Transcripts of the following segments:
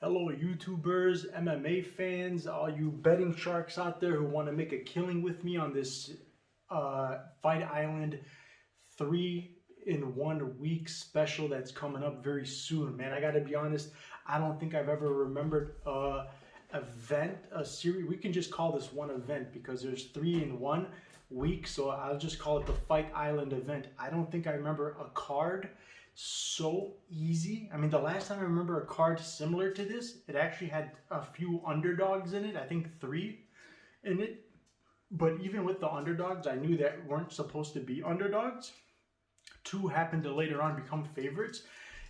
Hello YouTubers, MMA fans, all you betting sharks out there who want to make a killing with me on this Fight Island 3-in-1 week special that's coming up very soon. Man, I gotta be honest, I don't think I've ever remembered a series. We can just call this one event because there's 3-in-1 week, so I'll just call it the Fight Island event. I don't think I remember a card so easy. I mean, the last time I remember a card similar to this, it actually had a few underdogs in it. I think 3 in it. But even with the underdogs, I knew that weren't supposed to be underdogs. 2 happened to later on become favorites.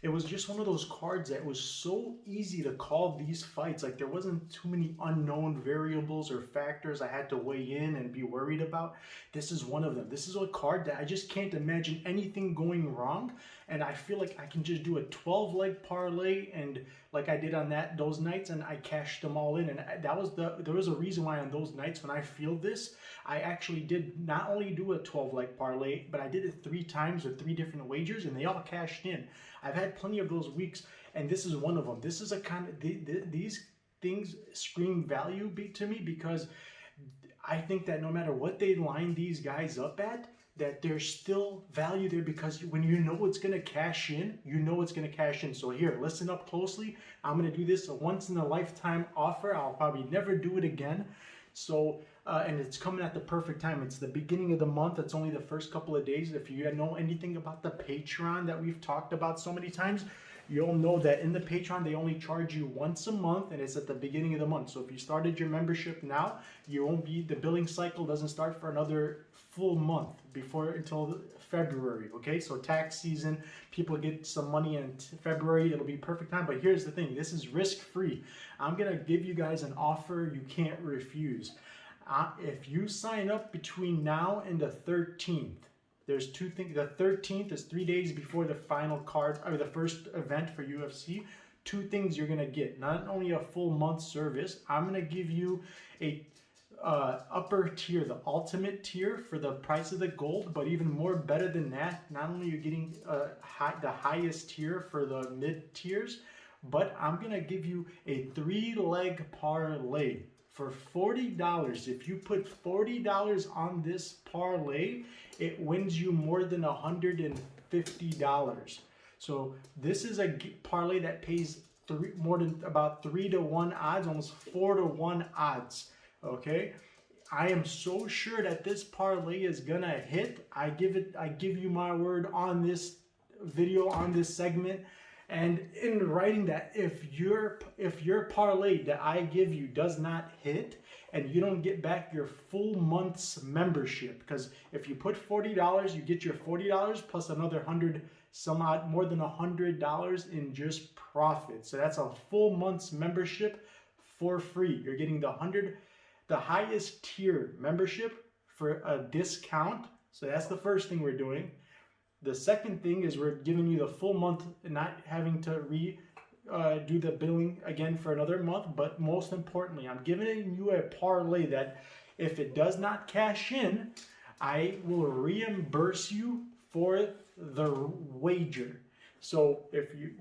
It was just one of those cards that was so easy to call these fights. Like, there wasn't too many unknown variables or factors I had to weigh in and be worried about. This is one of them. This is a card that I just can't imagine anything going wrong. And I feel like I can just do a 12-leg parlay, and like I did on those nights, and I cashed them all in. And there was a reason why on those nights when I feel this, I actually did not only do a 12-leg parlay, but I did it 3 times with 3 different wagers, and they all cashed in. I've had plenty of those weeks, and this is one of them. This is a kind of, these things scream value to me because I think that no matter what they line these guys up at, that there's still value there, because when you know it's going to cash in, you know it's going to cash in. So here, listen up closely. I'm going to do this a once-in-a-lifetime offer. I'll probably never do it again. So, and it's coming at the perfect time. It's the beginning of the month. It's only the first couple of days. If you know anything about the Patreon that we've talked about so many times, you'll know that in the Patreon, they only charge you once a month, and it's at the beginning of the month. So if you started your membership now, you won't be, the billing cycle doesn't start for another full month until February. Okay, so tax season, people get some money in February. It'll be perfect time. But here's the thing, this is risk-free. I'm gonna give you guys an offer you can't refuse. If you sign up between now and the 13th, there's 2 things. The 13th is 3 days before the final card, or the first event for UFC. 2 things you're gonna get. Not only a full month service, I'm gonna give you a upper tier, the ultimate tier for the price of the gold, but even more better than that, not only are you getting the highest tier for the mid tiers, but I'm gonna give you a 3-leg parlay for $40. If you put $40 on this parlay, it wins you more than $150. So this is a parlay that pays more than about 3-to-1 odds, almost 4-to-1 odds. Okay, I am so sure that this parlay is gonna hit. I give you my word on this video, on this segment, and in writing that if your parlay that I give you does not hit and you don't get back your full month's membership, because if you put $40, you get your $40 plus another 100 some odd, more than $100 in just profit. So that's a full month's membership for free. You're getting the highest tier membership for a discount. So that's the first thing we're doing. The second thing is we're giving you the full month and not having to do the billing again for another month. But most importantly, I'm giving you a parlay that if it does not cash in, I will reimburse you for the wager. So if you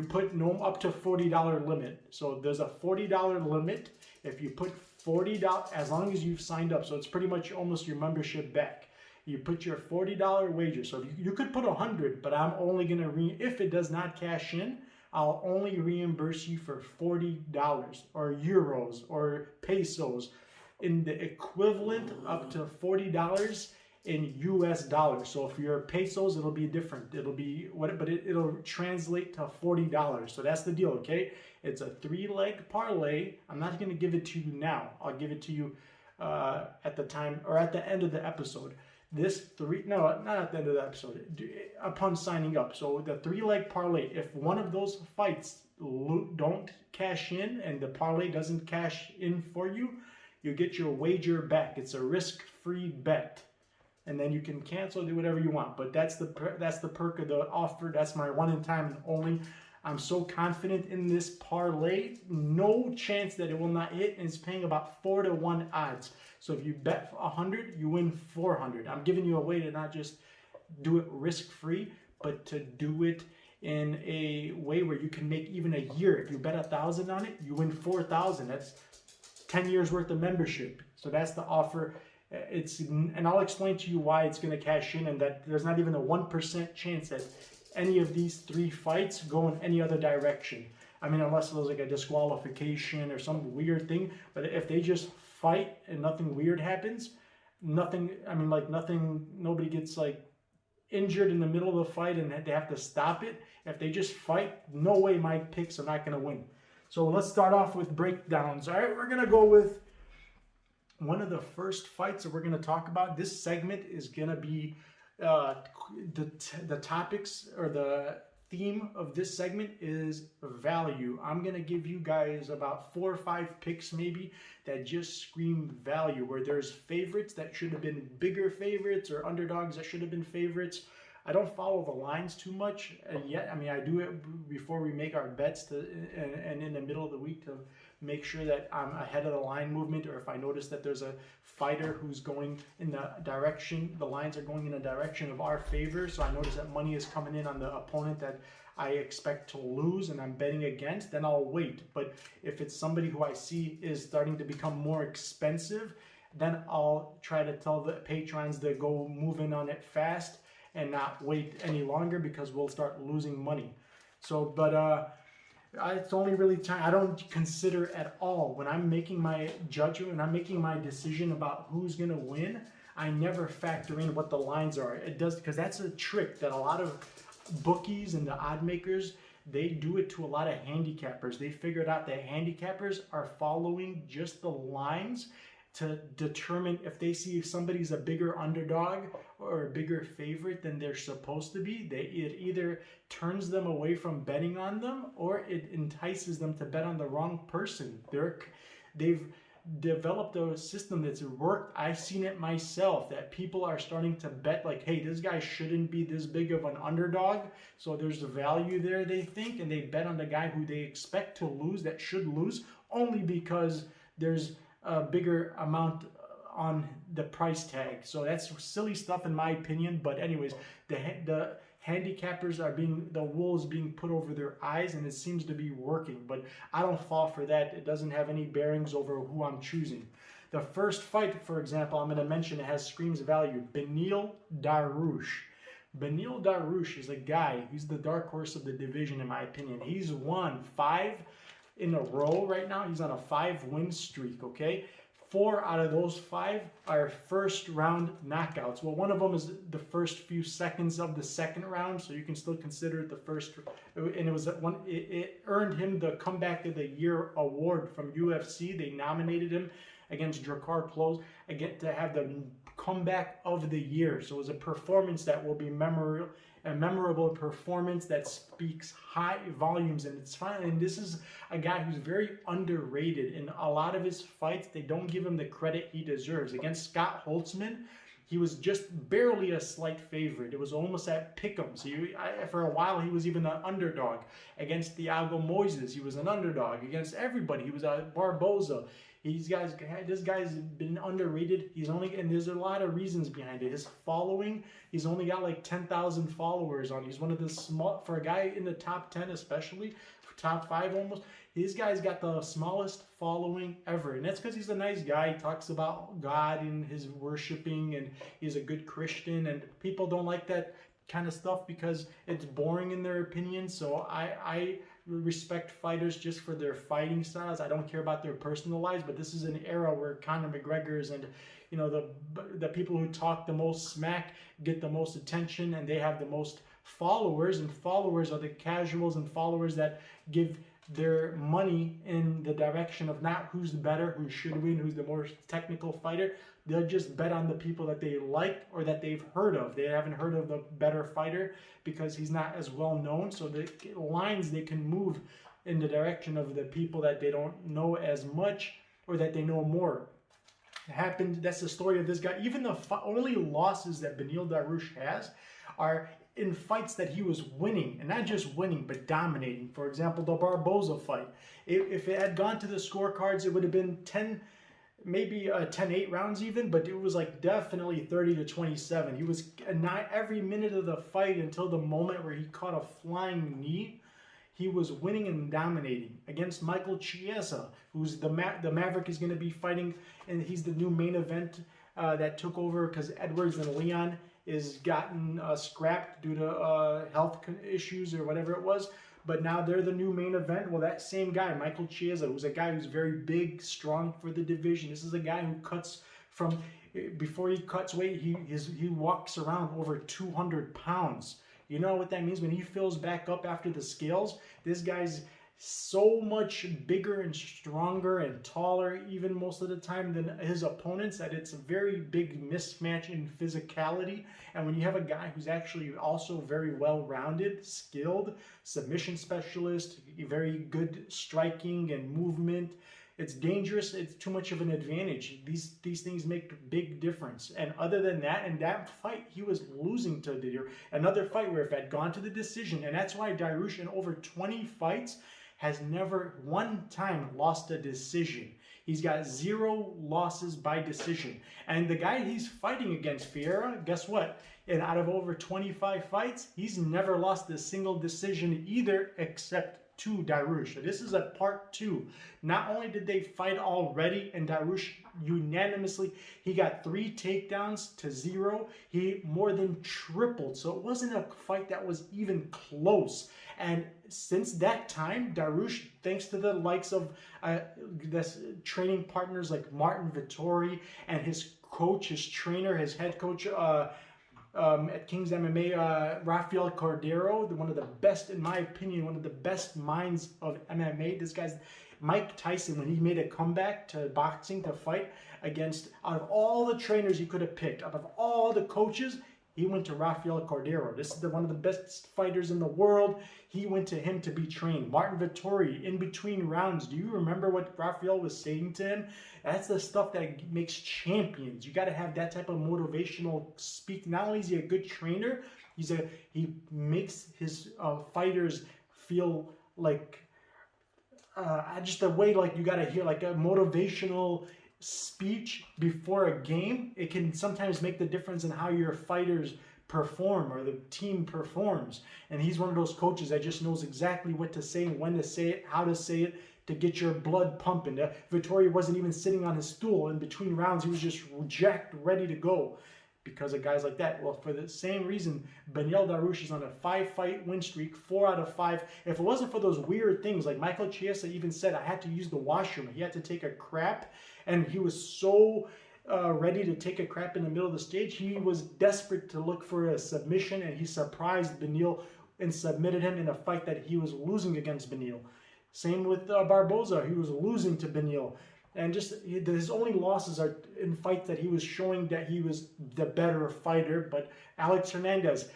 put up to $40 limit. So there's a $40 limit. If you put $40, as long as you've signed up, so it's pretty much almost your membership back. You put your $40 wager. So you could put 100, but I'm only gonna if it does not cash in, I'll only reimburse you for $40 or euros or pesos, in the equivalent up to $40 in US dollars. So if you're pesos, it'll be different. It'll be what, but it'll translate to $40. So that's the deal, okay? It's a 3-leg parlay. I'm not going to give it to you now. I'll give it to you at the time, or at the end of the episode. No, not at the end of the episode, upon signing up. So the 3-leg parlay, if one of those fights don't cash in and the parlay doesn't cash in for you, you get your wager back. It's a risk-free bet. And then you can cancel, do whatever you want. But that's the perk of the offer. That's my one in time and only. I'm so confident in this parlay. No chance that it will not hit. And it's paying about 4-to-1 odds. So if you bet 100, you win 400. I'm giving you a way to not just do it risk-free, but to do it in a way where you can make even a year. If you bet 1,000 on it, you win 4,000. That's 10 years worth of membership. So that's the offer. And I'll explain to you why it's going to cash in, and that there's not even a 1% chance that any of these 3 fights go in any other direction. I mean, unless there's like a disqualification or some weird thing. But if they just fight and nothing weird happens, nothing, I mean, like nothing, nobody gets like injured in the middle of the fight and they have to stop it. If they just fight, no way my picks are not going to win. So let's start off with breakdowns. All right, we're going to go with one of the first fights that we're going to talk about. This segment is going to be the topics, or the theme of this segment is value. I'm going to give you guys about 4 or 5 picks maybe that just scream value, where there's favorites that should have been bigger favorites or underdogs that should have been favorites. I don't follow the lines too much, and yet, I mean, I do it before we make our bets and in the middle of the week to make sure that I'm ahead of the line movement, or if I notice that there's a fighter who's going in the direction, the lines are going in the direction of our favor, so I notice that money is coming in on the opponent that I expect to lose and I'm betting against, then I'll wait. But if it's somebody who I see is starting to become more expensive, then I'll try to tell the patrons to go move in on it fast and not wait any longer, because we'll start losing money. So, but it's only really time. I don't consider at all when I'm making my judgment, when I'm making my decision about who's going to win, I never factor in what the lines are. It does, because that's a trick that a lot of bookies and the odd makers, they do it to a lot of handicappers. They figured out that handicappers are following just the lines to determine if they see if somebody's a bigger underdog or a bigger favorite than they're supposed to be. It either turns them away from betting on them, or it entices them to bet on the wrong person. They've developed a system that's worked. I've seen it myself, that people are starting to bet like, hey, this guy shouldn't be this big of an underdog, so there's a value there, they think, and they bet on the guy who they expect to lose, that should lose, only because there's a bigger amount on the price tag. So that's silly stuff in my opinion. But anyways, the handicappers are the wool is being put over their eyes, and it seems to be working. But I don't fall for that. It doesn't have any bearings over who I'm choosing. The first fight, for example, I'm going to mention, it has screams value. Beniel Dariush. Beniel Dariush is a guy, he's the dark horse of the division in my opinion. He's won 5 in a row right now. He's on a 5-win streak, okay? 4 out of those 5 are first round knockouts. Well, one of them is the first few seconds of the second round, so you can still consider it the first. And it was one. It earned him the Comeback of the Year award from UFC. They nominated him against Drakkar Klose again to have the Comeback of the Year. So it was a performance that will be memorable. A memorable performance that speaks high volumes, and it's fine. And this is a guy who's very underrated. In a lot of his fights, they don't give him the credit he deserves. Against Scott Holtzman, he was just barely a slight favorite. It was almost at pick'em. So for a while, he was even an underdog. Against Thiago Moises, he was an underdog. Against everybody, he was a Barboza. This guy's been underrated. And there's a lot of reasons behind it. His following, he's only got like 10,000 followers on. He's one of the small, for a guy in the top 10 especially, top 5 almost, this guy's got the smallest following ever. And that's because he's a nice guy. He talks about God and his worshiping, and he's a good Christian. And people don't like that kind of stuff because it's boring in their opinion. So I respect fighters just for their fighting styles. I don't care about their personal lives, but this is an era where Conor McGregor's and the people who talk the most smack get the most attention, and they have the most followers, and followers are the casuals and followers that give their money in the direction of not who's better, who should win, who's the more technical fighter. They'll just bet on the people that they like or that they've heard of. They haven't heard of the better fighter because he's not as well known. So the lines, they can move in the direction of the people that they don't know as much or that they know more. It happened. That's the story of this guy. Even the only losses that Beniel Dariush has are in fights that he was winning, and not just winning, but dominating. For example, the Barboza fight. If it had gone to the scorecards, it would have been 10 maybe 10-8 rounds even, but it was like definitely 30-27. He was not every minute of the fight until the moment where he caught a flying knee. He was winning and dominating against Michael Chiesa, who's the Maverick is going to be fighting, and he's the new main event that took over because Edwards and Leon is gotten scrapped due to health issues or whatever it was. But now they're the new main event. Well, that same guy, Michael Chiesa, who's a guy who's very big, strong for the division. This is a guy who cuts from, before he cuts weight, he walks around over 200 pounds. You know what that means? When he fills back up after the scales, this guy's so much bigger and stronger and taller even most of the time than his opponents that it's a very big mismatch in physicality. And when you have a guy who's actually also very well-rounded, skilled, submission specialist, very good striking and movement, it's dangerous. It's too much of an advantage. These things make big difference. And other than that, in that fight, he was losing to Dariush. Another fight where if it had gone to the decision, and that's why Dariush in over 20 fights has never one time lost a decision. He's got 0 losses by decision. And the guy he's fighting against, Ferreria, guess what? And out of over 25 fights, he's never lost a single decision either except to Dariush. So this is a part 2. Not only did they fight already, and Dariush unanimously, he got 3 takedowns to 0. He more than tripled. So it wasn't a fight that was even close. And since that time, Dariush, thanks to the likes of this training partners like Martin Vittori and his coach, his trainer, his head coach at King's MMA, Rafael Cordero, one of the best, in my opinion, one of the best minds of MMA. This guy's Mike Tyson, when he made a comeback to boxing to fight against, out of all the trainers he could have picked, out of all the coaches, he went to Rafael Cordero. This is one of the best fighters in the world. He went to him to be trained. Martin Vittori, in between rounds, do you remember what Rafael was saying to him? That's the stuff that makes champions. You got to have that type of motivational speak. Not only is he a good trainer, he makes his fighters feel like just the way, like, you got to hear like a motivational speech before a game. It can sometimes make the difference in how your fighters perform or the team performs. And he's one of those coaches that just knows exactly what to say and when to say it, how to say it, to get your blood pumping. Vittori wasn't even sitting on his stool in between rounds. He was just jacked, ready to go because of guys like that. Well, for the same reason, Beniel Dariush is on a 5-fight win streak, 4 out of 5. If it wasn't for those weird things, like Michael Chiesa even said, I had to use the washroom. He had to take a crap, and he was so ready to take a crap in the middle of the stage. He was desperate to look for a submission, and he surprised Beniel and submitted him in a fight that he was losing against Beniel. Same with Barboza. He was losing to Beniel. And just his only losses are in fights that he was showing that he was the better fighter. But Alex Hernandez,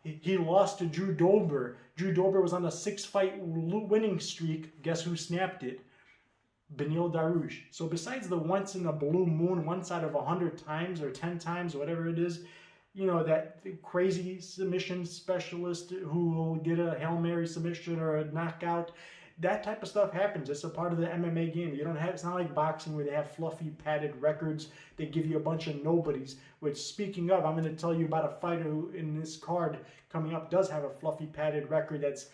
he lost to Drew Dober. Drew Dober was on a 6-fight winning streak. Guess who snapped it? Beniel Dariush. So besides the once in a blue moon, once out of 100 times or 10 times, whatever it is, you know, that crazy submission specialist who will get a Hail Mary submission or a knockout, that type of stuff happens. It's a part of the MMA game. You don't have, it's not like boxing where they have fluffy padded records. They give you a bunch of nobodies. Which, speaking of, I'm going to tell you about a fighter who in this card coming up does have a fluffy padded record that's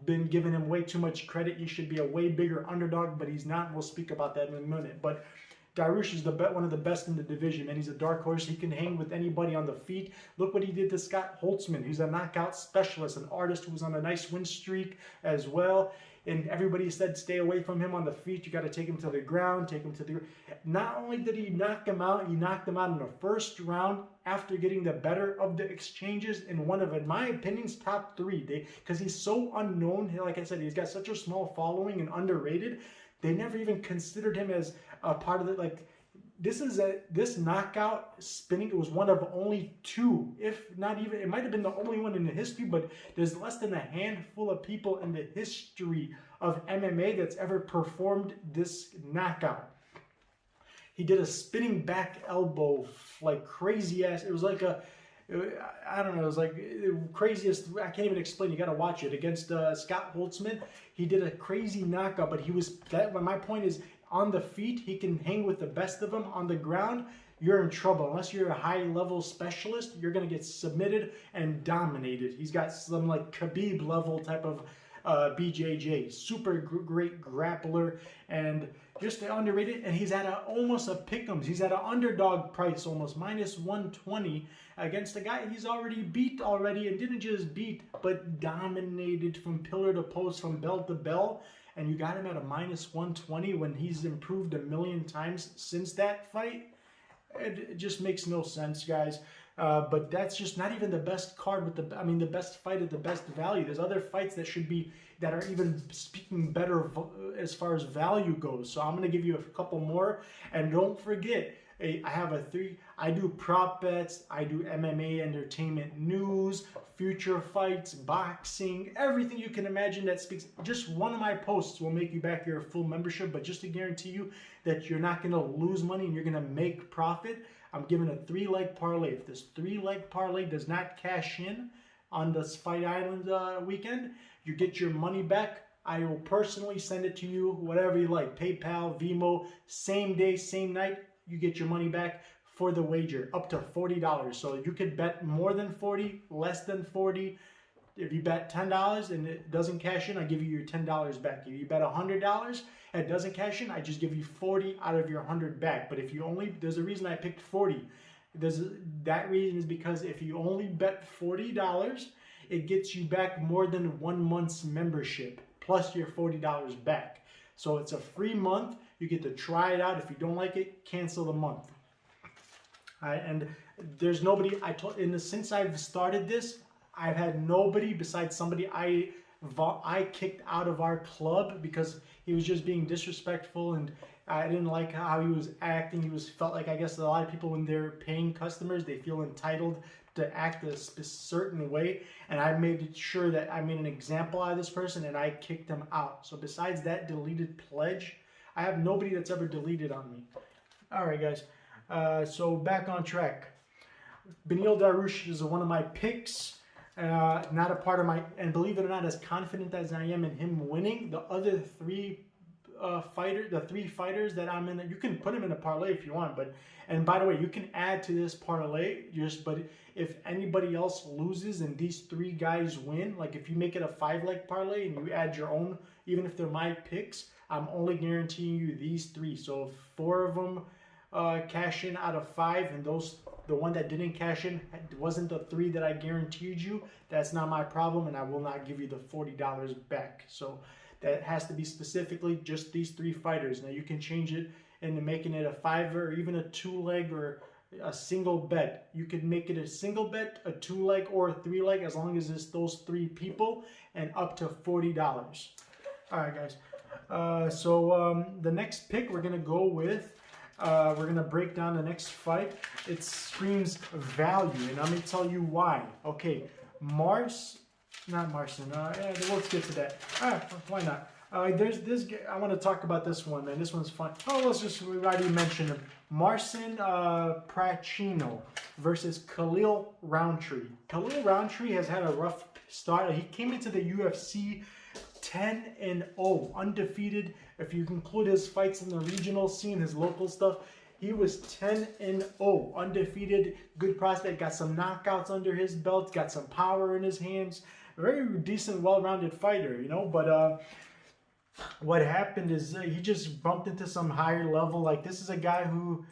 been giving him way too much credit. He should be a way bigger underdog, but he's not. We'll speak about that in a minute. But Dariush is one of the best in the division, and he's a dark horse. He can hang with anybody on the feet. Look what he did to Scott Holtzman. He's a knockout specialist, an artist who was on a nice win streak as well. And everybody said, stay away from him on the feet. You got to take him to the ground, take him to the... Not only did he knock him out, he knocked him out in the first round after getting the better of the exchanges in one of, in my opinion, top 3. Because he's so unknown. Like I said, he's got such a small following and underrated. They never even considered him as a part of it. Like, this knockout spinning, it was one of only 2, if not even, it might have been the only one in the history, but there's less than a handful of people in the history of MMA that's ever performed this knockout. He did a spinning back elbow, like crazy ass. It was like a, I don't know, it was like the craziest, I can't even explain, you got to watch it, against Scott Holtzman. He did a crazy knockout, but he was, my point is, On the feet, he can hang with the best of them. On the ground, you're in trouble. Unless you're a high-level specialist, you're going to get submitted and dominated. He's got some like Khabib level type of BJJ. Super great grappler and just underrated. And he's at almost a pick'ems. He's at an underdog price, almost -120 against a guy he's already beat and didn't just beat, but dominated from pillar to post, from bell to bell. And you got him at a -120 when he's improved a million times since that fight. It just makes no sense, guys. But that's just not even the best card with the best fight at the best value. There's other fights that are even speaking better as far as value goes. So I'm going to give you a couple more. And don't forget, I do prop bets, I do MMA entertainment news, future fights, boxing, everything you can imagine that speaks. Just one of my posts will make you back your full membership, but just to guarantee you that you're not going to lose money and you're going to make profit, I'm giving a 3-leg parlay. If this 3-leg parlay does not cash in on this Fight Island weekend, you get your money back. I will personally send it to you, whatever you like, PayPal, Venmo, same day, same night. You get your money back for the wager, up to $40. So you could bet more than 40, less than 40. If you bet $10 and it doesn't cash in, I give you your $10 back. If you bet $100 and it doesn't cash in, I just give you 40 out of your 100 back. But if you only, there's a reason I picked 40. That reason is because if you only bet $40, it gets you back more than 1 month's membership, plus your $40 back. So it's a free month. You get to try it out. If you don't like it, cancel the month. All right, and there's nobody, since I've started this, I've had nobody besides somebody I kicked out of our club because he was just being disrespectful and I didn't like how he was acting. He felt like, I guess a lot of people, when they're paying customers, they feel entitled to act a certain way. And I made sure that I made an example out of this person and I kicked him out. So besides that deleted pledge, I have nobody that's ever deleted on me. All right, guys. So back on track. Beniel Dariush is one of my picks. Not a part of my, and believe it or not, as confident as I am in him winning, the other three fighters that I'm in, you can put him in a parlay if you want, and by the way, you can add to this parlay, but if anybody else loses and these 3 guys win, like if you make it a 5-leg parlay and you add your own, even if they're my picks, I'm only guaranteeing you these 3. So if 4 of them cash in out of 5, and the one that didn't cash in wasn't the 3 that I guaranteed you, that's not my problem, and I will not give you the $40 back. So that has to be specifically just these 3 fighters. Now you can change it into making it a 5 or even a 2-leg or a single bet. You could make it a single bet, a 2-leg, or a 3-leg, as long as it's those 3 people, and up to $40. All right, guys. The next pick we're gonna go with. We're going to break down the next fight. It screams value, and I'm going to tell you why. Okay, Marcin. Yeah, let's get to that. Why not? There's this. I want to talk about this one, man. This one's fun. We already mentioned him. Marcin Prachnio versus Khalil Rountree. Khalil Rountree has had a rough start. He came into the UFC 10-0, undefeated. If you include his fights in the regional scene, his local stuff, he was 10-0, undefeated, good prospect, got some knockouts under his belt, got some power in his hands, very decent, well-rounded fighter, you know, but what happened is he just bumped into some higher level. Like, this is a guy who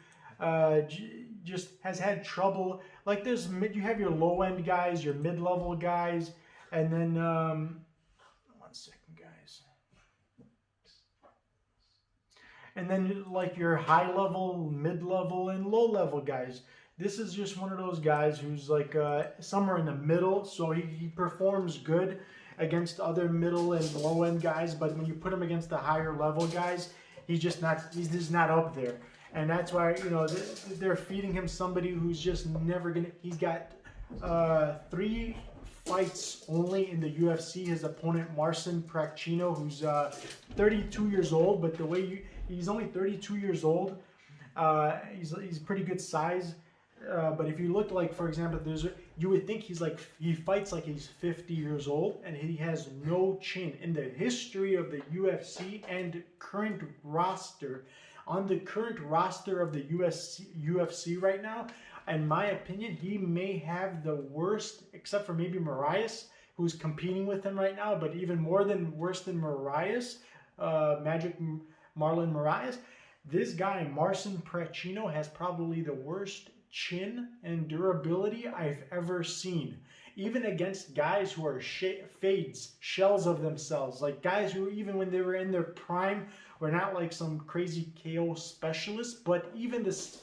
just has had trouble. Like, you have your low-end guys, your mid-level guys, and then, 1 second, guys. And then like your high level, mid level, and low level guys. This is just one of those guys who's like somewhere in the middle. So he performs good against other middle and low end guys. But when you put him against the higher level guys, he's just not up there. And that's why, you know, they're feeding him somebody who's just never gonna. He's got 3 fights only in the UFC. His opponent, Marcin Prachnio, who's 32 years old, but the way he's only 32 years old. He's pretty good size. But if you look like, for example, you would think he fights like he's 50 years old, and he has no chin. In the history of the UFC and current roster, on the current roster of the UFC right now, in my opinion, he may have the worst, except for maybe Marias, who's competing with him right now, but even worse than Marias, Magic Marlon Marias. This guy, Marcin Prachnio, has probably the worst chin and durability I've ever seen. Even against guys who are fades, shells of themselves, like guys who even when they were in their prime were not like some crazy KO specialist, but even this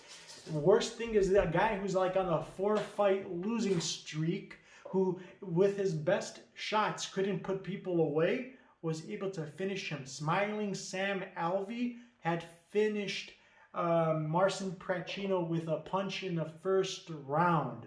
worst thing is that guy who's like on a 4-fight losing streak, who with his best shots couldn't put people away, was able to finish him. Smiling Sam Alvey had finished Marcin Prachnio with a punch in the first round.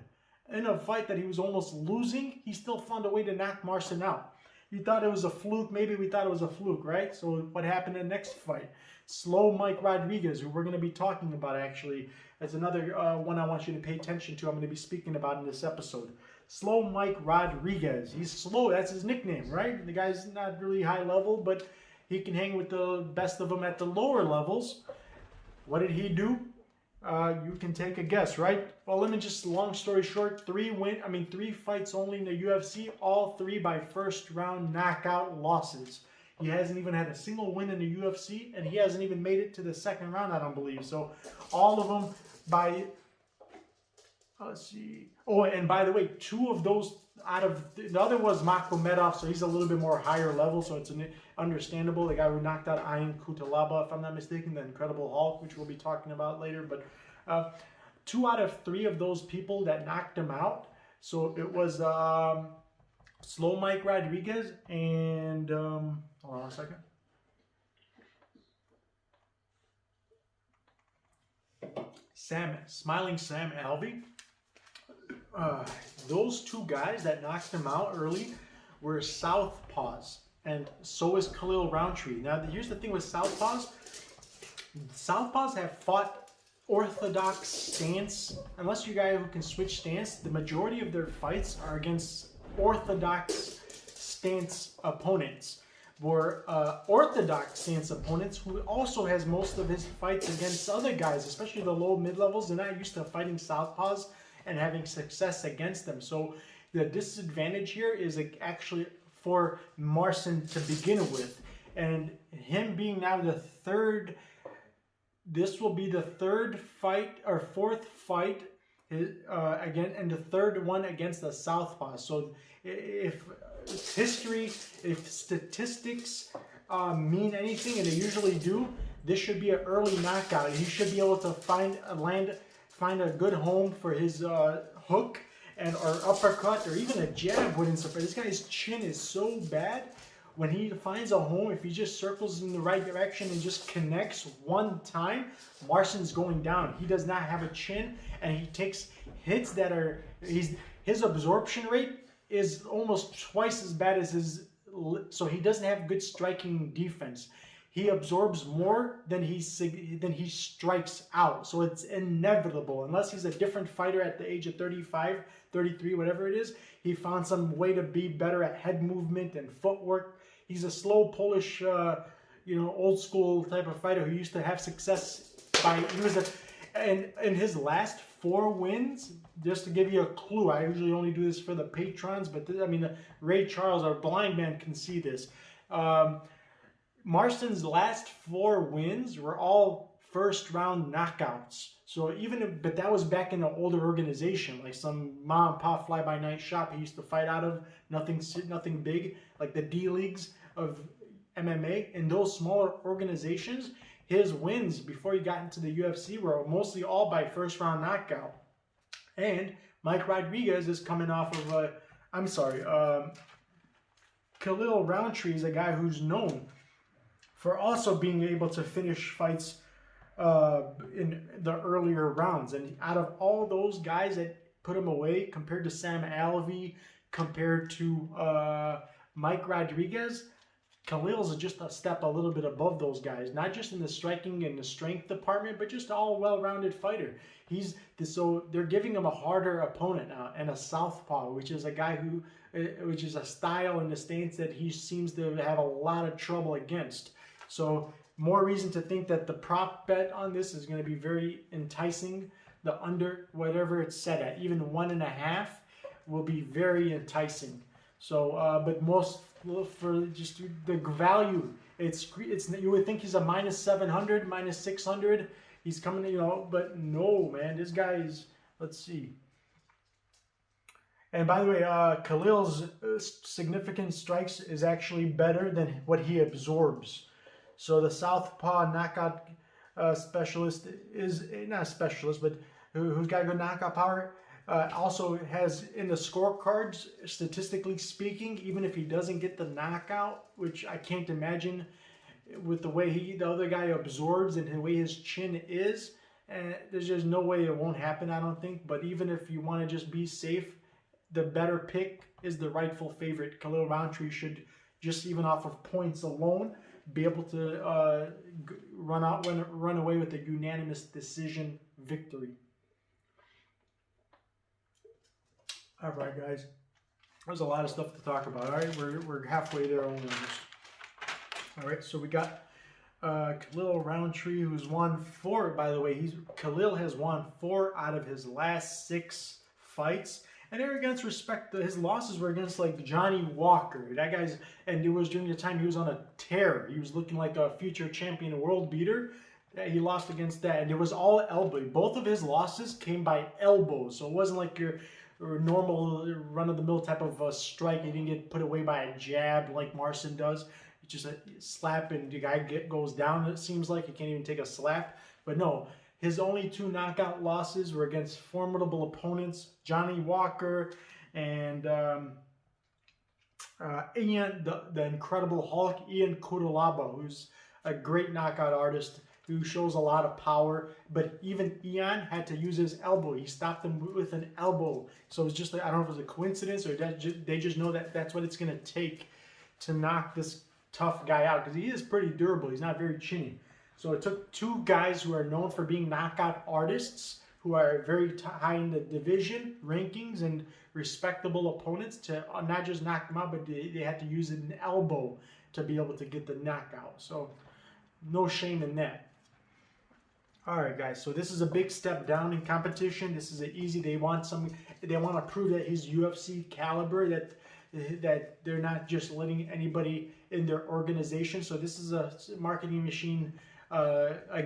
In a fight that he was almost losing, he still found a way to knock Marcin out. You thought it was a fluke, maybe we thought it was a fluke, right? So what happened in the next fight? Slow Mike Rodriguez, who we're going to be talking about actually, that's another one I want you to pay attention to. I'm going to be speaking about in this episode. Slow Mike Rodriguez. He's slow, that's his nickname, right? The guy's not really high level, but he can hang with the best of them at the lower levels. What did he do? You can take a guess, right? Well, let me just, long story short, 3 fights only in the UFC, all 3 by first round knockout losses. He hasn't even had a single win in the UFC, and he hasn't even made it to the second round, I don't believe. So all of them by, let's see. Oh, and by the way, 2 of those out of, the other was Makhmedov, so he's a little bit more higher level, so it's understandable. The guy who knocked out Ayin Kutalaba, if I'm not mistaken, the Incredible Hulk, which we'll be talking about later. But 2 out of 3 of those people that knocked him out. So it was Slow Mike Rodriguez and, hold on a second. Smiling Sam Alvey. Those 2 guys that knocked him out early were southpaws, and so is Khalil Rountree. Now, here's the thing with southpaws. Southpaws have fought orthodox stance. Unless you're a guy who can switch stance, the majority of their fights are against orthodox stance opponents. Were orthodox stance opponents who also has most of his fights against other guys, especially the low mid-levels. They're not used to fighting southpaws and having success against them. So the disadvantage here is actually for Marcin to begin with. And him being now the third, this will be the 3rd fight or 4th fight again, and the 3rd one against the southpaw. So if history, if statistics mean anything, and they usually do, this should be an early knockout. He should be able to find a good home for his hook and or uppercut or even a jab wouldn't surprise. This guy's chin is so bad. When he finds a home, if he just circles in the right direction and just connects one time, Marcin's going down. He does not have a chin, and he takes hits that are, his absorption rate is almost twice as bad as his, so he doesn't have good striking defense. He absorbs more than he strikes out. So it's inevitable. Unless he's a different fighter at the age of 35, 33, whatever it is, he found some way to be better at head movement and footwork. He's a slow Polish, old school type of fighter who used to have success and in his last 4 wins, just to give you a clue, I usually only do this for the patrons, but Ray Charles, our blind man, can see this. Marcin's last 4 wins were all first round knockouts. So but that was back in an older organization, like some mom and pop fly by night shop he used to fight out of, nothing big, like the D leagues of MMA. In those smaller organizations, his wins before he got into the UFC were mostly all by first round knockout. And Mike Rodriguez is coming off of Khalil Rountree is a guy who's known for also being able to finish fights in the earlier rounds. And out of all those guys that put him away, compared to Sam Alvey, compared to Mike Rodriguez, Khalil's just a step a little bit above those guys, not just in the striking and the strength department, but just all well-rounded fighter. So they're giving him a harder opponent now, and a southpaw, which is a guy who, which is a style in the stance that he seems to have a lot of trouble against. So more reason to think that the prop bet on this is going to be very enticing. The under, whatever it's set at, even 1.5, will be very enticing. So, but most for just the value, it's you would think he's a -700, -600. He's coming, you know, but no, man, this guy is. Let's see. And by the way, Khalil's significant strikes is actually better than what he absorbs. So the southpaw knockout specialist is not a specialist, but who's got good knockout power. Also has in the scorecards, statistically speaking, even if he doesn't get the knockout, which I can't imagine with the way the other guy absorbs and the way his chin is, there's just no way it won't happen, I don't think. But even if you want to just be safe, the better pick is the rightful favorite. Khalil Rountree should, just even off of points alone, be able to run away with a unanimous decision victory. All right, guys. There's a lot of stuff to talk about. All right, we're halfway there almost. All right, so we got Khalil Rountree, who's won 4. By the way, Khalil has won 4 out of his last 6 fights, and they're against his losses were against like Johnny Walker. That guy's, and it was during the time he was on a tear. He was looking like a future champion, world beater. He lost against that, and it was all elbow. Both of his losses came by elbows, so it wasn't like your normal run-of-the-mill type of strike. He didn't get put away by a jab like Marcin does. It's just a slap and the guy goes down. It seems like he can't even take a slap. But no, his only 2 knockout losses were against formidable opponents, Johnny Walker and Ian, the Incredible Hulk, Ian Kudalaba, who's a great knockout artist who shows a lot of power, but even Ian had to use his elbow. He stopped him with an elbow. So it's just like, I don't know if it was a coincidence or they just know that that's what it's going to take to knock this tough guy out, because he is pretty durable. He's not very chinny. So it took 2 guys who are known for being knockout artists, who are very high in the division rankings and respectable opponents, to not just knock them out, but they had to use an elbow to be able to get the knockout. So no shame in that. All right, guys. So this is a big step down in competition. This is easy. They want to prove that he's UFC caliber. That they're not just letting anybody in their organization. So this is a marketing machine.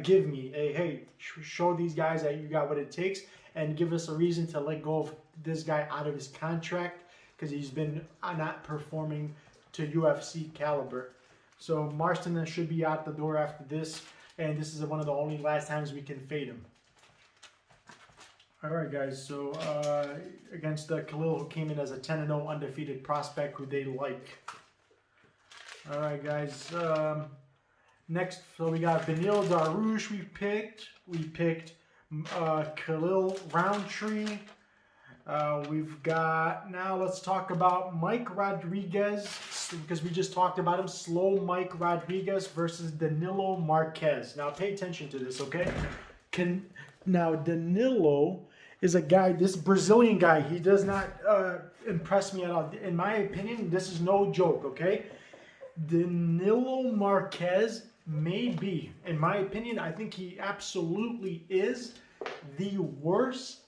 Give me a hey, show these guys that you got what it takes, and give us a reason to let go of this guy out of his contract because he's been not performing to UFC caliber. So Marcin should be out the door after this. And this is one of the only last times we can fade him. All right, guys. So against Khalil, who came in as a 10-0 undefeated prospect, who they like. All right, guys. Next, so we got Beniel, Dariush. We picked Khalil Rountree. We've got, now let's talk about Mike Rodriguez, because we just talked about him. Slow Mike Rodriguez versus Danilo Marquez. Now pay attention to this, okay? Now Danilo is a guy, this Brazilian guy, he does not impress me at all. In my opinion, this is no joke, okay? Danilo Marquez may be, in my opinion, I think he absolutely is the worst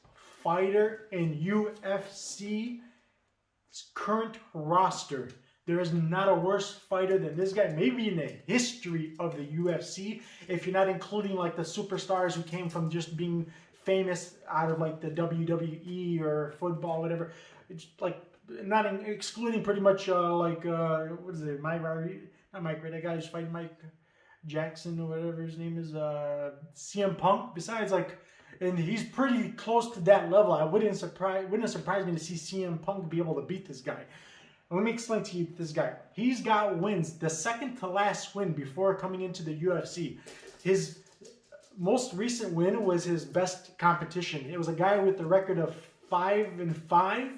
fighter in UFC's current roster. There is not a worse fighter than this guy, maybe in the history of the UFC, if you're not including like the superstars who came from just being famous out of like the WWE or football, whatever. It's like not excluding pretty much what is it, that guy who's fighting Mike Jackson or whatever his name is, CM Punk. Besides, like, and he's pretty close to that level. It wouldn't surprise me to see CM Punk be able to beat this guy. Let me explain to you this guy. He's got wins. The second to last win before coming into the UFC. His most recent win was his best competition. It was a guy with a record of 5-5,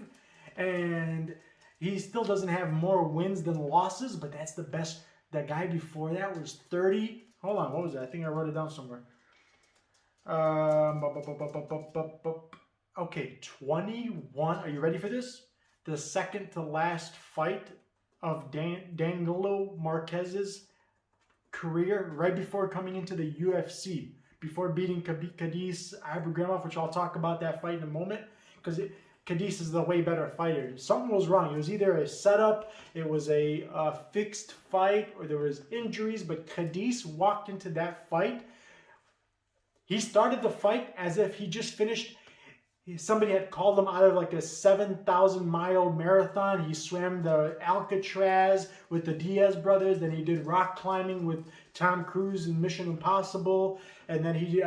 and he still doesn't have more wins than losses, but that's the best The guy before that was 30. Hold on, what was that? I think I wrote it down somewhere. Okay, 21. Are you ready for this? The second to last fight of Danilo Marquez's career, right before coming into the UFC, before beating Cadiz Ibragimov, which I'll talk about that fight in a moment, because Cadiz is the way better fighter. Something was wrong. It was either a setup, it was a fixed fight, or there was injuries, but Cadiz walked into that fight. He started the fight as if he just finished. Somebody had called him out of like a 7,000-mile marathon. He swam the Alcatraz with the Diaz brothers. Then he did rock climbing with Tom Cruise in Mission Impossible. And then he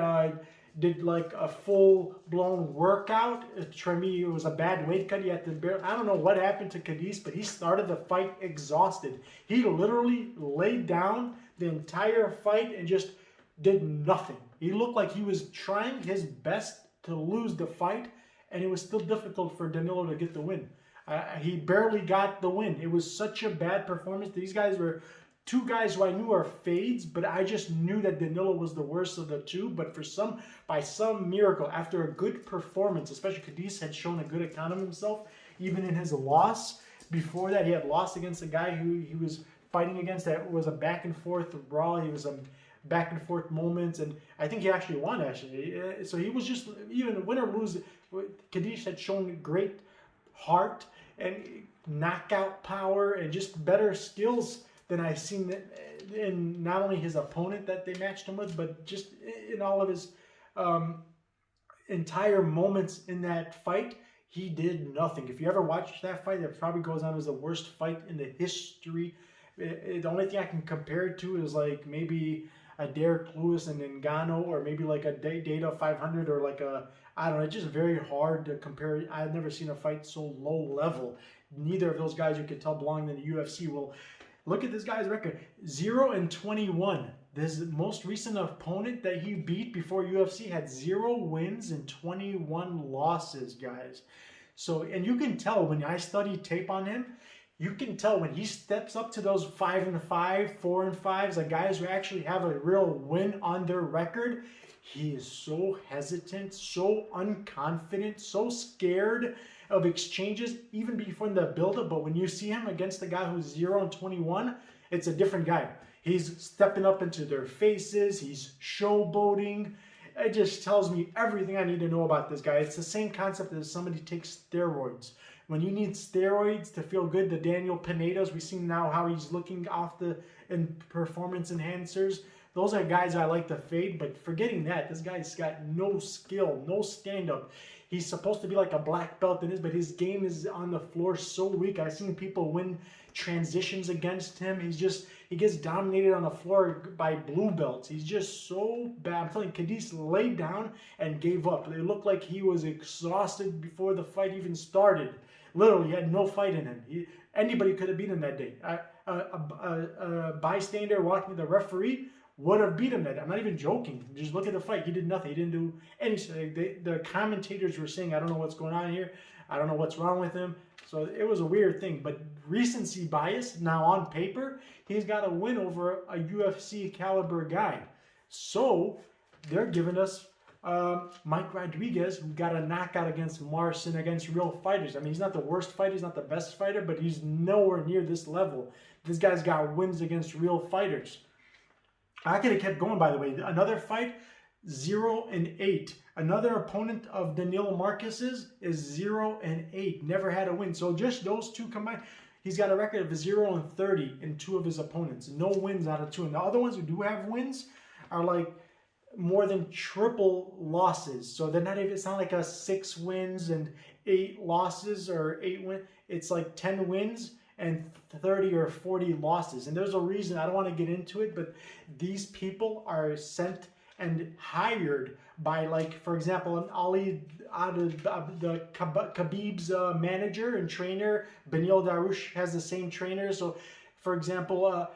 did like a full-blown workout. For me, it was a bad weight cut. He had to I don't know what happened to Cadiz, but he started the fight exhausted. He literally laid down the entire fight and just did nothing. He looked like he was trying his best to lose the fight, and it was still difficult for Danilo to get the win. He barely got the win. It was such a bad performance. These guys were two guys who I knew are fades, but I just knew that Danilo was the worst of the two. But by some miracle, after a good performance, especially Cadiz had shown a good account of himself, even in his loss. Before that, he had lost against a guy who he was fighting against that was a back and forth brawl. He was a back and forth moments, and I think he actually won. So he was just, even win or lose, Cadiz had shown great heart and knockout power and just better skills than I've seen in not only his opponent that they matched him with, but just in all of his entire moments in that fight. He did nothing. If you ever watched that fight, that probably goes down as the worst fight in the history. The only thing I can compare it to is like maybe a Derek Lewis and Ngannou, or maybe like a Data 500, or like a, I don't know, it's just very hard to compare. I've never seen a fight so low level. Neither of those guys you could tell belonged in the UFC. Well, look at this guy's record, 0-21. This most recent opponent that he beat before UFC had 0 wins and 21 losses, guys. So, and you can tell when I study tape on him, you can tell when he steps up to those 5-5, 4-5s, the guys who actually have a real win on their record, he is so hesitant, so unconfident, so scared of exchanges, even before the build-up. But when you see him against the guy who's 0-21, it's a different guy. He's stepping up into their faces. He's showboating. It just tells me everything I need to know about this guy. It's the same concept as somebody takes steroids. When you need steroids to feel good, the Daniel Pinedas, we see now how he's looking off the performance enhancers. Those are guys I like to fade, but forgetting that, this guy's got no skill, no stand-up. He's supposed to be like a black belt in this, but his game is on the floor so weak. I've seen people win transitions against him. He gets dominated on the floor by blue belts. He's just so bad. I'm telling you, Cadiz laid down and gave up. It looked like he was exhausted before the fight even started. Literally, he had no fight in him. Anybody could have beat him that day. A bystander watching the referee would have beat him that day. I'm not even joking. Just look at the fight. He did nothing. He didn't do anything. The commentators were saying, I don't know what's going on here. I don't know what's wrong with him. So it was a weird thing. But recency bias, now on paper, he's got a win over a UFC caliber guy. So they're giving us Mike Rodriguez, who got a knockout against Marcin, against real fighters. I mean, he's not the worst fighter, he's not the best fighter, but he's nowhere near this level. This guy's got wins against real fighters. I could have kept going, by the way. Another fight, 0-8. Another opponent of Danilo Marquez's is 0-8. Never had a win. So just those two combined, he's got a record of 0-30 in 2 of his opponents. No wins out of 2. And the other ones who do have wins are like more than triple losses. So they're not even, it's not like a 6 wins and 8 losses or 8 wins. It's like 10 wins and 30 or 40 losses. And there's a reason, I don't want to get into it, but these people are sent and hired by, like, for example, Ali, the Khabib's manager and trainer, Beniel Dariush, has the same trainer. So, for example,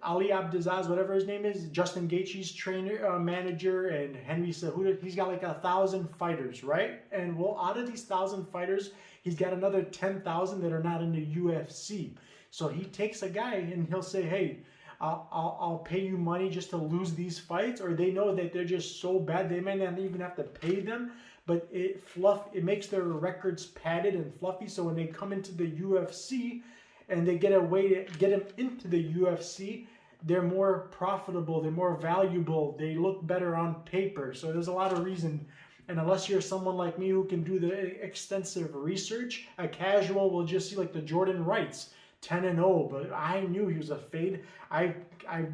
Ali Abdazaz, whatever his name is, Justin Gaethje's trainer, manager, and Henry Cejudo, he's got like 1,000 fighters, right? And well, out of these 1,000 fighters, he's got another 10,000 that are not in the UFC. So he takes a guy and he'll say, hey, I'll pay you money just to lose these fights, or they know that they're just so bad they may not even have to pay them, but it makes their records padded and fluffy. So when they come into the UFC and they get a way to get them into the UFC, they're more profitable, they're more valuable, they look better on paper. So there's a lot of reason. And unless you're someone like me who can do the extensive research, a casual will just see like the Jordan Wrights, 10-0, but I knew he was a fade. I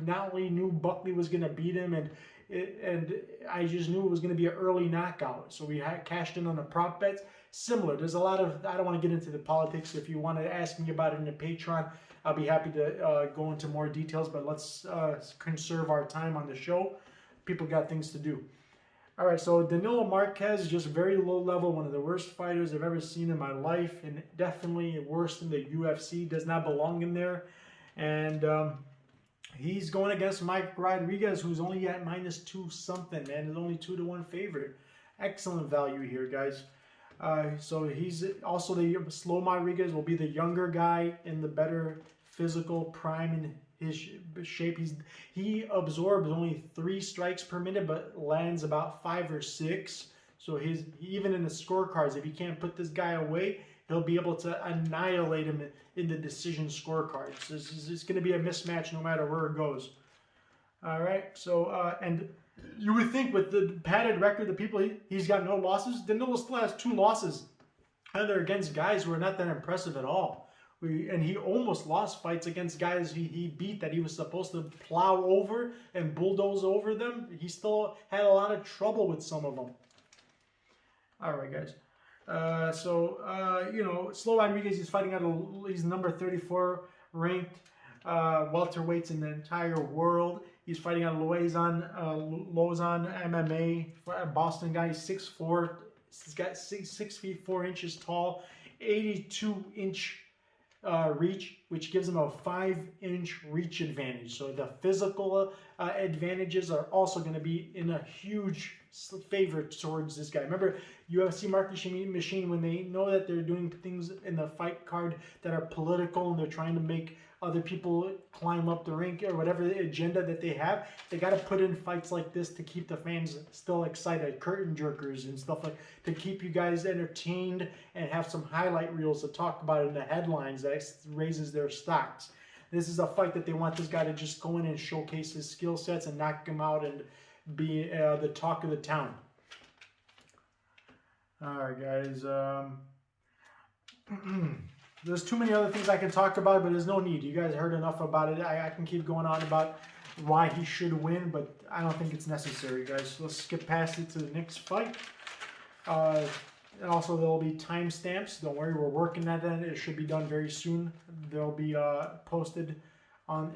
not only knew Buckley was going to beat him, and I just knew it was going to be an early knockout. So we had cashed in on the prop bets. Similar. There's a lot of, I don't want to get into the politics. If you want to ask me about it in the Patreon, I'll be happy to go into more details, but let's conserve our time on the show. People got things to do. All right, so Danilo Marquez, just very low level, one of the worst fighters I've ever seen in my life, and definitely worse than the UFC, does not belong in there. And he's going against Mike Rodriguez, who's only at -2 something, man. Is only 2-1 favorite. Excellent value here, guys. So he's also the slow Rodriguez will be the younger guy in the better physical prime in his shape. He absorbs only 3 strikes per minute, but lands about 5 or 6. So even in the scorecards, if you can't put this guy away, he'll be able to annihilate him in the decision scorecards. This is going to be a mismatch no matter where it goes. All right. So and you would think with the padded record, the people he's got no losses. Danilo still has 2 losses, and they're against guys who are not that impressive at all. And he almost lost fights against guys he beat that he was supposed to plow over and bulldoze over them. He still had a lot of trouble with some of them. All right, guys. You know, Slow Rodriguez, he's number 34 ranked welterweights in the entire world. He's fighting out of Lausanne MMA, Boston guy. He's 6'4". He's got 6 feet 4 inches tall, 82-inch reach, which gives him a 5-inch reach advantage. So the physical advantages are also going to be in a huge favor towards this guy. Remember, UFC marketing machine, when they know that they're doing things in the fight card that are political and they're trying to make other people climb up the rank or whatever the agenda that they have, they got to put in fights like this to keep the fans still excited, curtain jerkers and stuff like to keep you guys entertained and have some highlight reels to talk about in the headlines that raises their stocks. This is a fight that they want this guy to just go in and showcase his skill sets and knock him out and be the talk of the town. All right, guys. There's too many other things I can talk about, but there's no need. You guys heard enough about it. I can keep going on about why he should win, but I don't think it's necessary, guys. So let's skip past it to the next fight. And also, there'll be timestamps. Don't worry, we're working at that. It should be done very soon. They'll be posted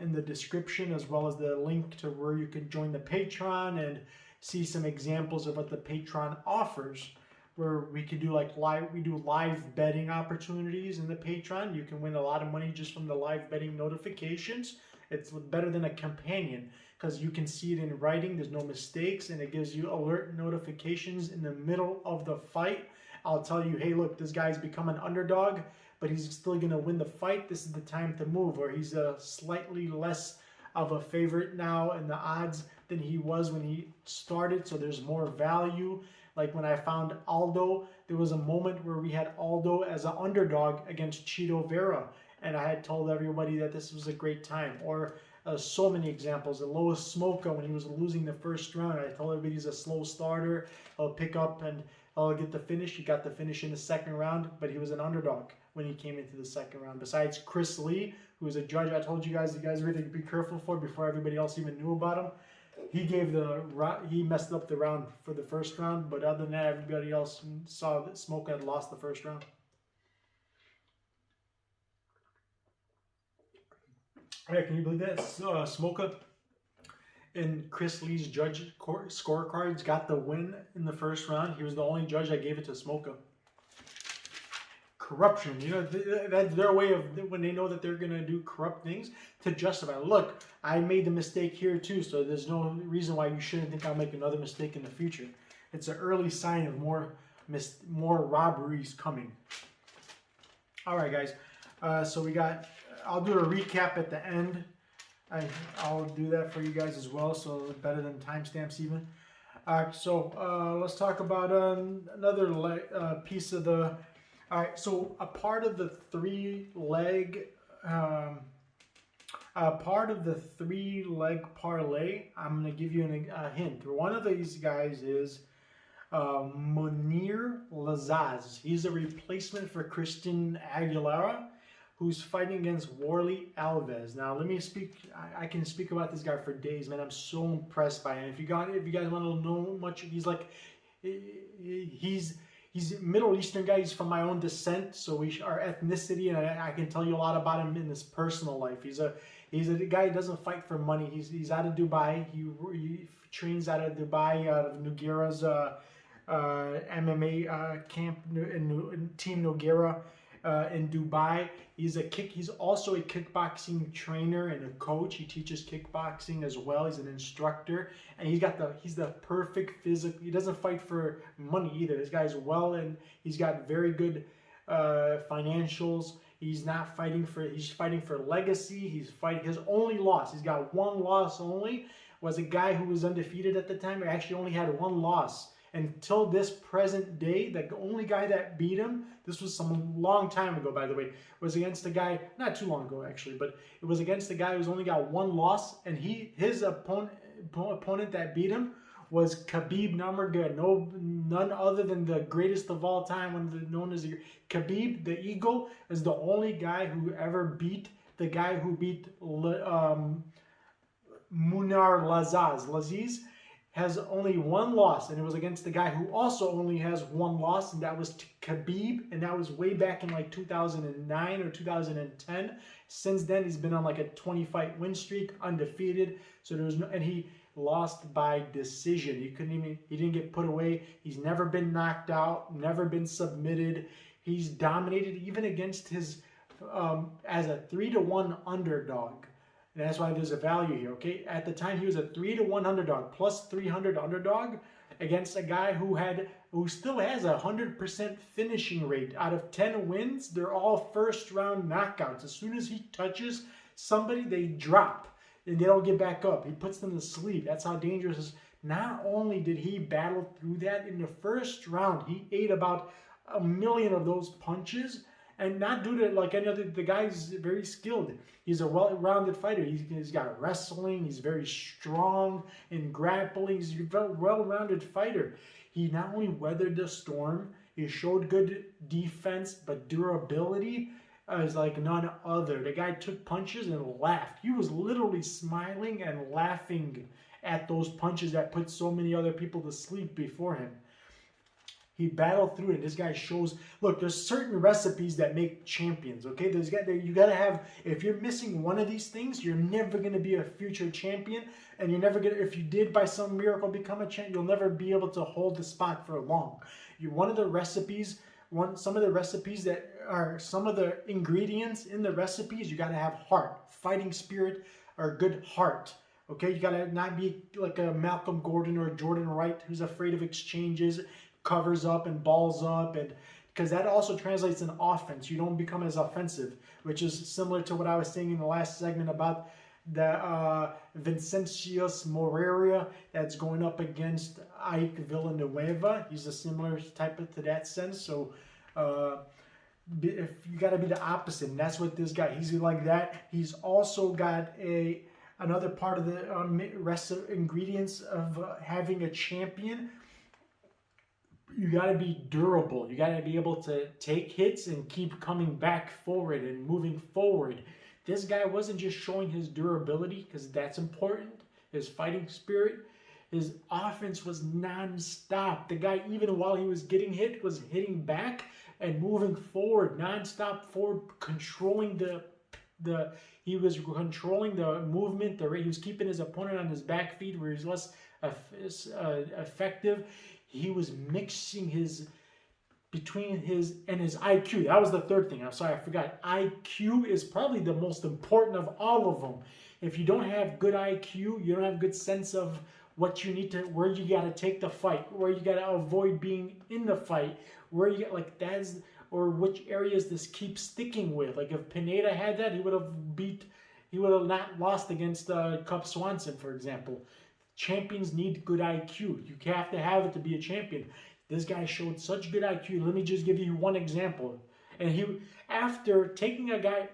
in the description, as well as the link to where you can join the Patreon and see some examples of what the Patreon offers, where we can do live betting opportunities in the Patreon. You can win a lot of money just from the live betting notifications. It's better than a companion because you can see it in writing. There's no mistakes, and it gives you alert notifications in the middle of the fight. I'll tell you, hey, look, this guy's become an underdog, but he's still going to win the fight. This is the time to move, or he's a slightly less of a favorite now in the odds than he was when he started, so there's more value. Like when I found Aldo, there was a moment where we had Aldo as an underdog against Chito Vera, and I had told everybody that this was a great time. Or so many examples. The Lois Smoka, when he was losing the first round, I told everybody he's a slow starter. He'll pick up and he'll get the finish. He got the finish in the second round, but he was an underdog when he came into the second round. Besides Chris Lee, who was a judge I told you guys really to be careful for before everybody else even knew about him. He messed up the round for the first round, but other than that, everybody else saw that Smoke had lost the first round. All right, can you believe that? Smoka in Chris Lee's judge scorecards got the win in the first round. He was the only judge that gave it to Smoka. Corruption, you know, that's their way of, when they know that they're going to do corrupt things, to justify. Look, I made the mistake here too, so there's no reason why you shouldn't think I'll make another mistake in the future. It's an early sign of more robberies coming. All right, guys. So we got, I'll do a recap at the end. I'll do that for you guys as well, so better than timestamps even. All right, so let's talk about another piece of the. All right, so a part of the three-leg parlay, I'm going to give you a hint. One of these guys is Mounir Lazzez. He's a replacement for Christian Aguilera, who's fighting against Warley Alves. Now, let me speak. I can speak about this guy for days, man. I'm so impressed by him. If you guys want to know much, he's a Middle Eastern guy. He's from my own descent, so our ethnicity, and I can tell you a lot about him in his personal life. He's a guy who doesn't fight for money. He's out of Dubai. He trains out of Dubai, out of Nogueira's MMA camp in Team Nogueira in Dubai. He's also a kickboxing trainer and a coach. He teaches kickboxing as well. He's an instructor, and he's the perfect physical. He doesn't fight for money either. This guy's he's got very good financials. He's not fighting he's fighting for legacy. His only loss. He's got one loss only. Was a guy who was undefeated at the time. He actually only had one loss. Until this present day, the only guy that beat him, this was some long time ago, by the way, was against a guy, not too long ago actually, but it was against a guy who's only got one loss, and his opponent that beat him was Khabib Nurmagomedov, none other than the greatest of all time, known as Khabib, the Eagle, is the only guy who ever beat the guy who beat Mounir Lazzez. Has only one loss, and it was against the guy who also only has one loss, and that was Khabib, and that was way back in like 2009 or 2010. Since then, he's been on like a 20-fight win streak, undefeated. So there was and he lost by decision. He didn't get put away. He's never been knocked out, never been submitted. He's dominated even against his as a 3-1 underdog. And that's why there's a value here, okay? At the time, he was a 3-1 underdog, plus 300 underdog against a guy who still has a 100% finishing rate. Out of 10 wins, they're all first-round knockouts. As soon as he touches somebody, they drop, and they don't get back up. He puts them to sleep. That's how dangerous it is. Not only did he battle through that, in the first round, he ate about 1 million of those punches, and not due to like any other. The guy's very skilled. He's a well-rounded fighter. He's got wrestling. He's very strong in grappling. He's a well-rounded fighter. He not only weathered the storm, he showed good defense, but durability is like none other. The guy took punches and laughed. He was literally smiling and laughing at those punches that put so many other people to sleep before him. He battled through it. This guy shows, look, there's certain recipes that make champions, okay? You got to have, if you're missing one of these things, you're never going to be a future champion, and you're never going to, if you did by some miracle become a champion, you'll never be able to hold the spot for long. Some of the recipes that are, some of the ingredients in the recipes, you got to have heart, fighting spirit, or good heart. Okay, you got to not be like a Malcolm Gordon or Jordan Wright who's afraid of exchanges, covers up and balls up, and because that also translates in offense. You don't become as offensive, which is similar to what I was saying in the last segment about the Vincentius Moreira that's going up against Ike Villanueva. He's a similar type to that sense. So if you got to be the opposite, and that's what this guy, he's like that. He's also got another part of the rest of ingredients of having a champion. You got to be durable. You got to be able to take hits and keep coming back forward and moving forward. This guy wasn't just showing his durability, because that's important, his fighting spirit. His offense was non-stop. The guy, even while he was getting hit, was hitting back and moving forward, non-stop forward, controlling he was controlling the movement. He was keeping his opponent on his back feet where he's less effective. He was mixing between his IQ. That was the third thing. I'm sorry, I forgot. IQ is probably the most important of all of them. If you don't have good IQ, you don't have good sense of what you need to, where you got to take the fight, where you got to avoid being in the fight, where you get like or which areas this keeps sticking with. Like if Pineda had that, he he would have not lost against Cup Swanson, for example. Champions need good IQ. You have to have it to be a champion. This guy showed such good IQ. Let me just give you one example. And he, after taking a guy,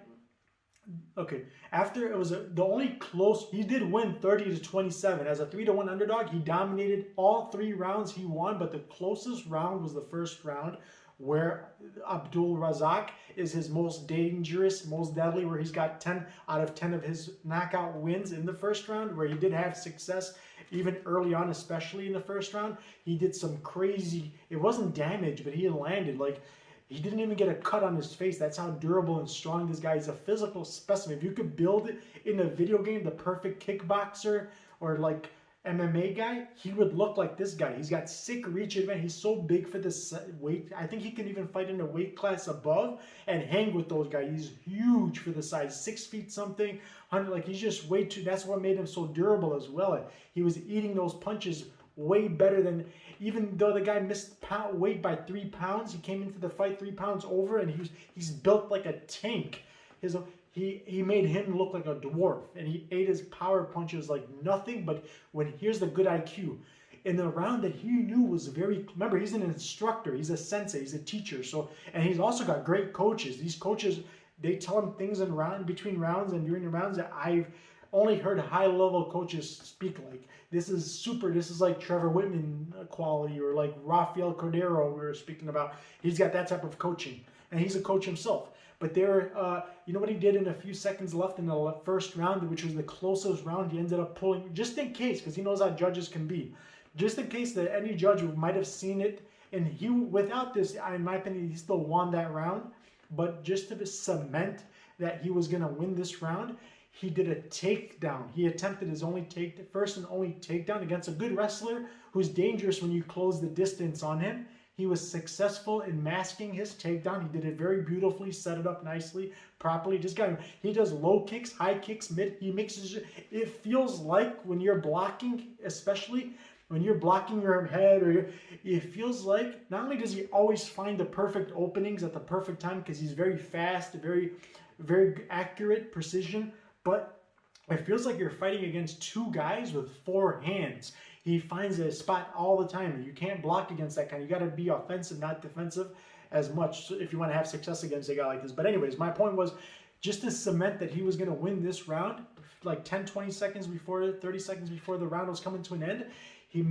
okay, after it was the only close, he did win 30-27 as a 3-1 underdog. He dominated all 3 rounds. He won, but the closest round was the first round, where Abdul Razak is his most dangerous, most deadly, where he's got 10 out of 10 of his knockout wins in the first round, where he did have success even early on, especially in the first round. He did some crazy, it wasn't damage, but he landed, like, he didn't even get a cut on his face. That's how durable and strong this guy is. A physical specimen. If you could build it in a video game, the perfect kickboxer or like MMA guy, he would look like this guy. He's got sick reach advantage. He's so big for this weight. I think he can even fight in a weight class above and hang with those guys. He's huge for the size, 6 feet something, 100. Like, he's just way too. That's what made him so durable as well. He was eating those punches way better than, even though the guy missed weight by 3 pounds, he came into the fight 3 pounds over, and he's built like a tank. He made him look like a dwarf, and he ate his power punches like nothing. But here's the good IQ. In the round that he knew was very, remember, he's an instructor, he's a sensei, he's a teacher. So, and he's also got great coaches. These coaches, they tell him things between rounds and during the rounds that I've only heard high-level coaches speak like. This is like Trevor Whitman quality, or like Rafael Cordero we were speaking about. He's got that type of coaching, and he's a coach himself. But there, you know what he did in a few seconds left in the first round, which was the closest round, he ended up pulling, just in case, because he knows how judges can be, just in case that any judge might have seen it, and he, without this, in my opinion, he still won that round, but just to cement that he was going to win this round, he did a takedown. He attempted his first and only takedown against a good wrestler who's dangerous when you close the distance on him. He was successful in masking his takedown. He did it very beautifully, set it up nicely, properly. This guy, he does low kicks, high kicks, mid. He mixes it. It feels like when you're blocking, especially when you're blocking your head, it feels like not only does he always find the perfect openings at the perfect time, because he's very fast, very, very accurate, precision, but it feels like you're fighting against 2 guys with 4 hands. He finds a spot all the time. You can't block against that kind. You got to be offensive, not defensive as much if you want to have success against a guy like this. But anyways, my point was just to cement that he was going to win this round, like 10, 20 seconds before, 30 seconds before the round was coming to an end. He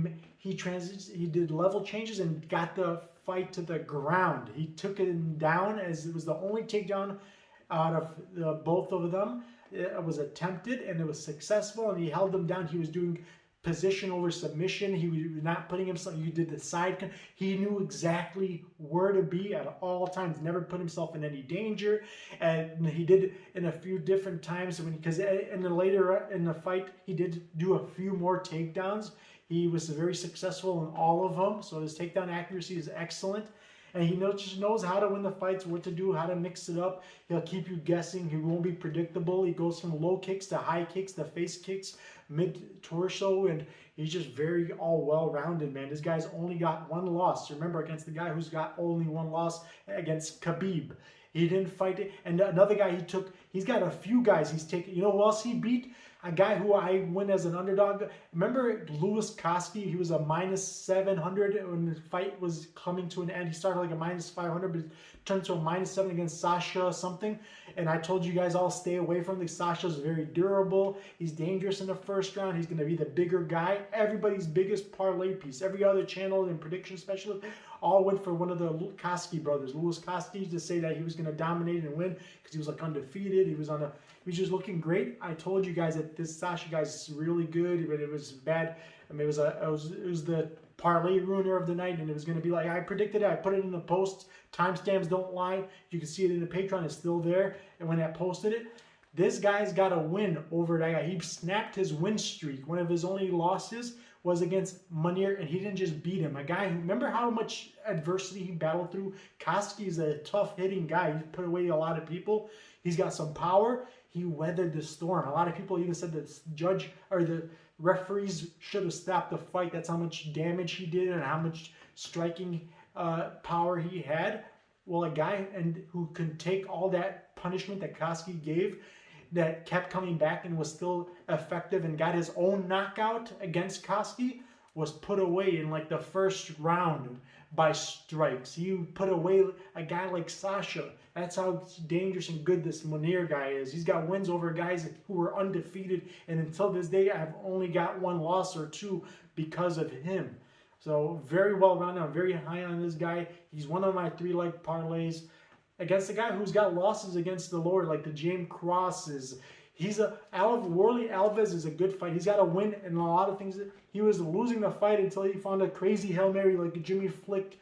did level changes and got the fight to the ground. He took it down, as it was the only takedown out of both of them. It was attempted and it was successful, and he held them down. He was doing position over submission. He was not putting himself, you did the side. He knew exactly where to be at all times, never put himself in any danger. And he did in a few different times, because in the fight, he did do a few more takedowns. He was very successful in all of them. So his takedown accuracy is excellent. And he just knows how to win the fights, what to do, how to mix it up. He'll keep you guessing. He won't be predictable. He goes from low kicks to high kicks, to face kicks, mid-torso, and he's just very all well-rounded, man. This guy's only got 1 loss. Remember, against the guy who's got only 1 loss, against Khabib. He didn't fight it. And another guy he's got a few guys he's taken. You know who else he beat? A guy who I win as an underdog. Remember Louis Koski? He was a -700 when the fight was coming to an end. He started like a -500, but turned to a -7 against Sasha something. And I told you guys all stay away from him. Sasha's very durable. He's dangerous in the first round. He's going to be the bigger guy. Everybody's biggest parlay piece. Every other channel and prediction specialist all went for one of the Koski brothers, Louis Koski, to say that he was going to dominate and win because he was like undefeated. He was just looking great. I told you guys that this Sasha guy's really good, but it was bad. I mean, it was the parlay ruiner of the night, and it was going to be like I predicted it. I put it in the post. Timestamps don't lie. You can see it in the Patreon. It's still there. And when I posted it, this guy's got a win over that guy. He snapped his win streak. One of his only losses was against Mounir, and he didn't just beat him. A guy who, remember how much adversity he battled through? Koski is a tough-hitting guy. He put away a lot of people. He's got some power. He weathered the storm. A lot of people even said that the referees should have stopped the fight. That's how much damage he did and how much striking power he had. Well, a guy who can take all that punishment that Koski gave, that kept coming back and was still effective and got his own knockout against Koski was put away in like the first round by strikes. He put away a guy like Sasha. That's how dangerous and good this Mounir guy is. He's got wins over guys who were undefeated, and until this day, I've only got one loss or two because of him. So very well rounded. I'm very high on this guy. He's one of my 3-leg parlays against a guy who's got losses against the Lord, like the James Crosses. Warley Alves is a good fight. He's got a win in a lot of things. He was losing the fight until he found a crazy Hail Mary like a Jimmy Flick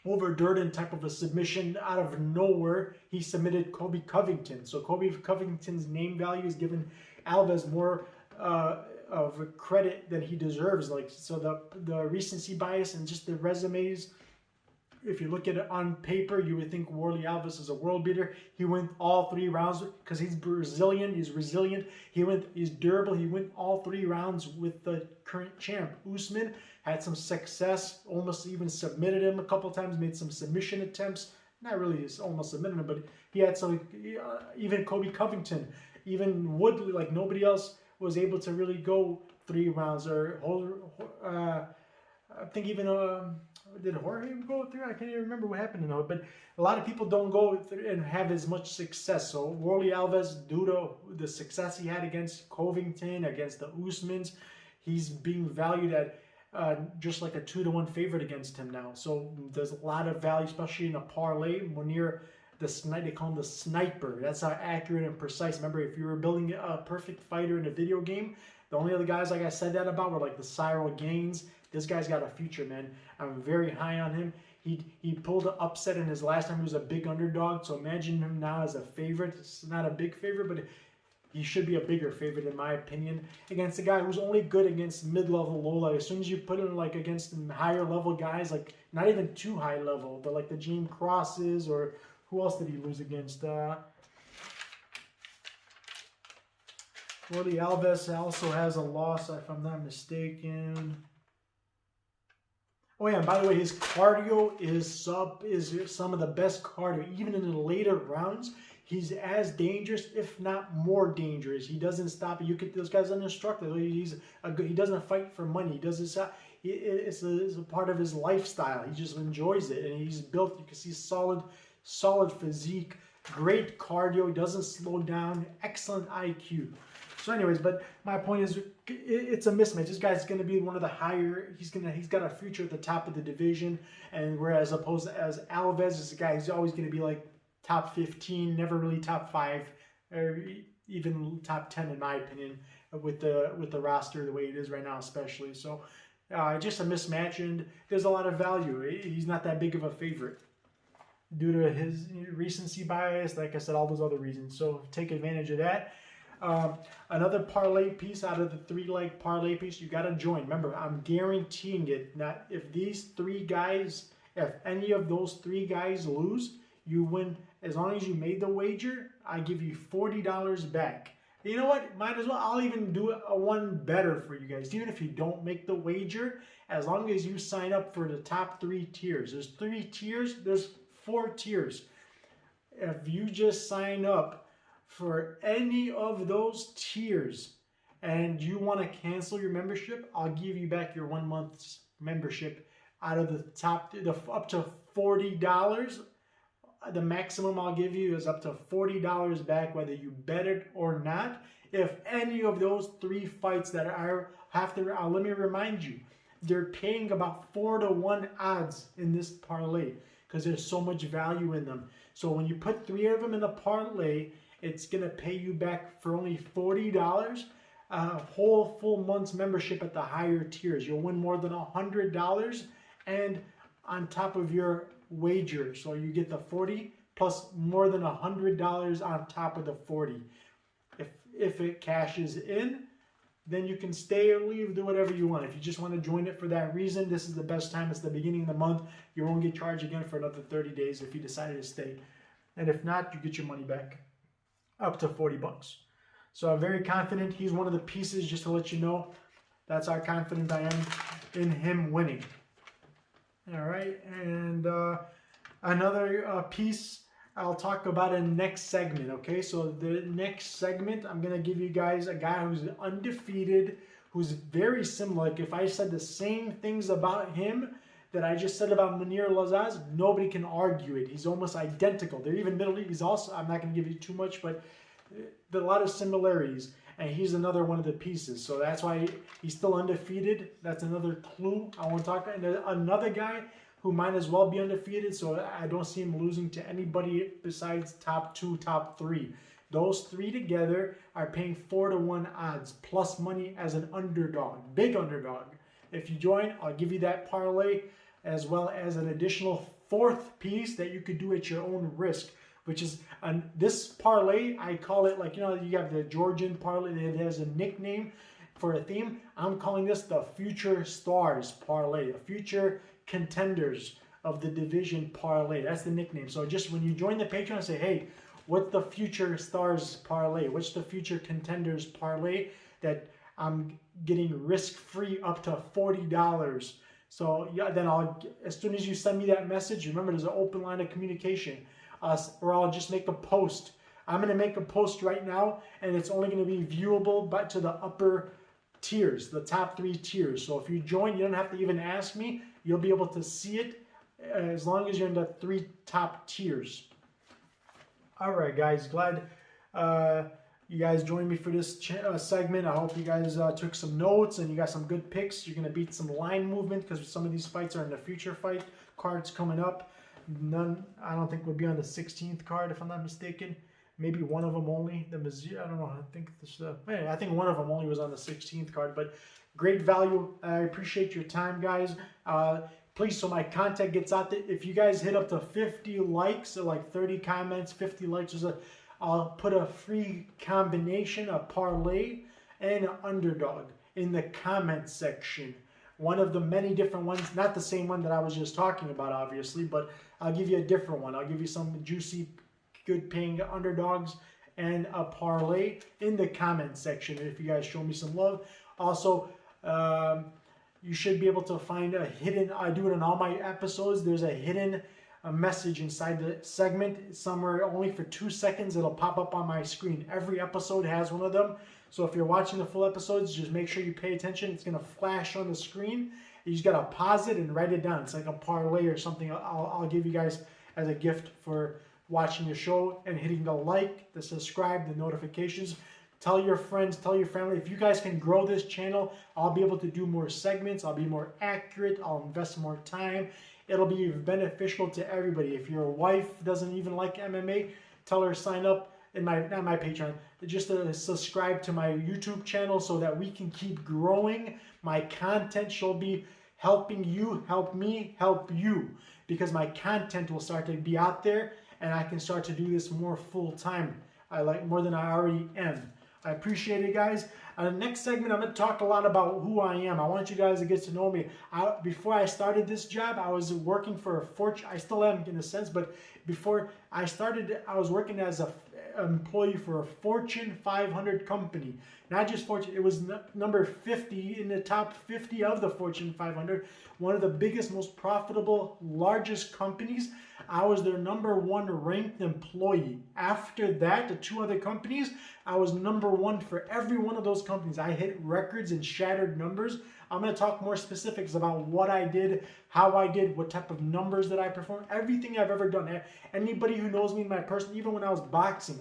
over Durden type of a submission out of nowhere. He submitted Colby Covington. So Colby Covington's name value is giving Alves more of a credit than he deserves. Like, so the recency bias and just the resumes, if you look at it on paper, you would think Warley Alves is a world beater. He went all 3 rounds because he's Brazilian, he's resilient, he's durable. He went all 3 rounds with the current champ. Usman had some success, almost even submitted him a couple times, made some submission attempts. Not really almost submitted him, but he had some, even Colby Covington, even Woodley, like nobody else was able to really go 3 rounds or I think even did Jorge go through? I can't even remember what happened to it, but a lot of people don't go through and have as much success. So Warley Alves, due to the success he had against Covington, against the Usmans, he's being valued at just like a 2-to-1 favorite against him now. So there's a lot of value, especially in a parlay. Mounir, they call him the sniper. That's how accurate and precise. Remember, if you were building a perfect fighter in a video game, the only other guys like I said that about were like the Cyril Gaines. This guy's got a future, man. I'm very high on him. He pulled an upset in his last time. He was a big underdog. So imagine him now as a favorite. It's not a big favorite, but he should be a bigger favorite in my opinion. Against a guy who's only good against mid-level, low-level. As soon as you put him like against higher level guys, like not even too high level, but like the James Crosses, or who else did he lose against? Warley Alves also has a loss, if I'm not mistaken. Oh yeah, and by the way, his cardio is some of the best cardio. Even in the later rounds, he's as dangerous, if not more dangerous. He doesn't stop. This guy's an instructor. He doesn't fight for money. He does this. It's a part of his lifestyle. He just enjoys it, and he's built. You can see solid physique, great cardio. He doesn't slow down. Excellent IQ. So anyways, but my point is, it's a mismatch. This guy's going to be one of the higher. He's got a future at the top of the division, and whereas opposed to as Alves is a guy who's always going to be like top 15, never really top 5, or even top 10 in my opinion, with the roster the way it is right now, especially. So just a mismatch, and there's a lot of value. He's not that big of a favorite due to his recency bias, like I said, all those other reasons. So take advantage of that. Another parlay piece out of the 3-leg parlay piece, you got to join. Remember, I'm guaranteeing it. Now, if any of those 3 guys lose, you win. As long as you made the wager, I give you $40 back. You know what? Might as well. I'll even do a one better for you guys. Even if you don't make the wager, as long as you sign up for the top 3 tiers. There's 3 tiers. There's 4 tiers. If you just sign up for any of those tiers and you want to cancel your membership, I'll give you back your 1 month's membership out of the top, up to $40. The maximum I'll give you is up to $40 back, whether you bet it or not. If any of those 3 fights that let me remind you, they're paying about 4-to-1 odds in this parlay because there's so much value in them. So when you put 3 of them in the parlay, it's going to pay you back for only $40, a whole full month's membership at the higher tiers. You'll win more than $100 and on top of your wager. So you get the 40 plus more than $100 on top of the 40. If it cashes in, then you can stay or leave, do whatever you want. If you just want to join it for that reason, this is the best time. It's the beginning of the month. You won't get charged again for another 30 days if you decided to stay. And if not, you get your money back. Up to $40. So I'm very confident he's one of the pieces, just to let you know. That's how confident I am in him winning. All right, and another piece I'll talk about in the next segment, okay? So the next segment, I'm going to give you guys a guy who's undefeated, who's very similar. Like if I said the same things about him that I just said about Mounir Lazzez, nobody can argue it. He's almost identical. They're even middle. He's also, I'm not going to give you too much, but there are a lot of similarities. And he's another one of the pieces. So that's why he's still undefeated. That's another clue I want to talk about. And another guy who might as well be undefeated, so I don't see him losing to anybody besides top 2, top 3. Those 3 together are paying 4-to-1 odds, plus money as an underdog, big underdog. If you join, I'll give you that parlay, as well as an additional 4th piece that you could do at your own risk, which is this parlay. I call it, like, you know, you have the Georgian parlay, it has a nickname for a theme. I'm calling this the Future Stars parlay, the Future Contenders of the Division parlay. That's the nickname. So just when you join the Patreon, say, hey, what's the Future Stars parlay? What's the Future Contenders parlay that I'm getting risk-free up to $40? So yeah, then as soon as you send me that message, remember there's an open line of communication, or I'll just make a post. I'm going to make a post right now, and it's only going to be viewable but to the upper tiers, the top 3 tiers. So if you join, you don't have to even ask me. You'll be able to see it as long as you're in the 3 top tiers. All right, guys. Glad you guys joined me for this segment. I hope you guys took some notes and you got some good picks. You're going to beat some line movement because some of these fights are in the future fight cards coming up. None, I don't think, will be on the 16th card, if I'm not mistaken. Maybe one of them only. The Mizzou, I don't know. I think this. I think one of them only was on the 16th card. But great value. I appreciate your time, guys. Please, so my content gets out there. If you guys hit up to 50 likes, so like 30 comments, 50 likes, I'll put a free combination, a parlay, and an underdog in the comment section. One of the many different ones, not the same one that I was just talking about, obviously, but I'll give you a different one. I'll give you some juicy, good paying underdogs and a parlay in the comment section if you guys show me some love. Also, you should be able to find a hidden, I do it in all my episodes, there's a hidden message inside the segment somewhere. Only for 2 seconds it'll pop up on my screen. Every episode has one of them. So if you're watching the full episodes, just make sure you pay attention. It's going to flash on the screen. You just got to pause it and write it down. It's like a parlay or something I'll give you guys as a gift for watching the show and hitting the like, the subscribe, the notifications. Tell your friends, tell your family. If you guys can grow this channel, I'll be able to do more segments. I'll be more accurate. I'll invest more time. It'll be beneficial to everybody. If your wife doesn't even like MMA, tell her sign up in not my Patreon, just to subscribe to my YouTube channel so that we can keep growing. My content shall be helping you, help me, help you, because my content will start to be out there and I can start to do this more full time. I like more than I already am. I appreciate it, guys. The next segment, I'm going to talk a lot about who I am. I want you guys to get to know me. Before I started this job, I was working for a Fortune. I still am in a sense, but before I started, I was working as an employee for a Fortune 500 company. Not just Fortune, it was number 50 in the top 50 of the Fortune 500. One of the biggest, most profitable, largest companies. I was their #1 ranked employee. After that, the 2 other companies, I was #1 for every one of those companies. I hit records and shattered numbers. I'm going to talk more specifics about what I did, how I did, what type of numbers that I performed, everything I've ever done. Anybody who knows me in my person, even when I was boxing,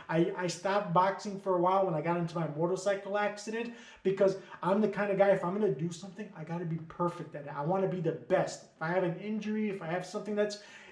I stopped boxing for a while when I got into my motorcycle accident, because I'm the kind of guy, if I'm going to do something, I got to be perfect at it. I want to be the best. If I have an injury, if I have something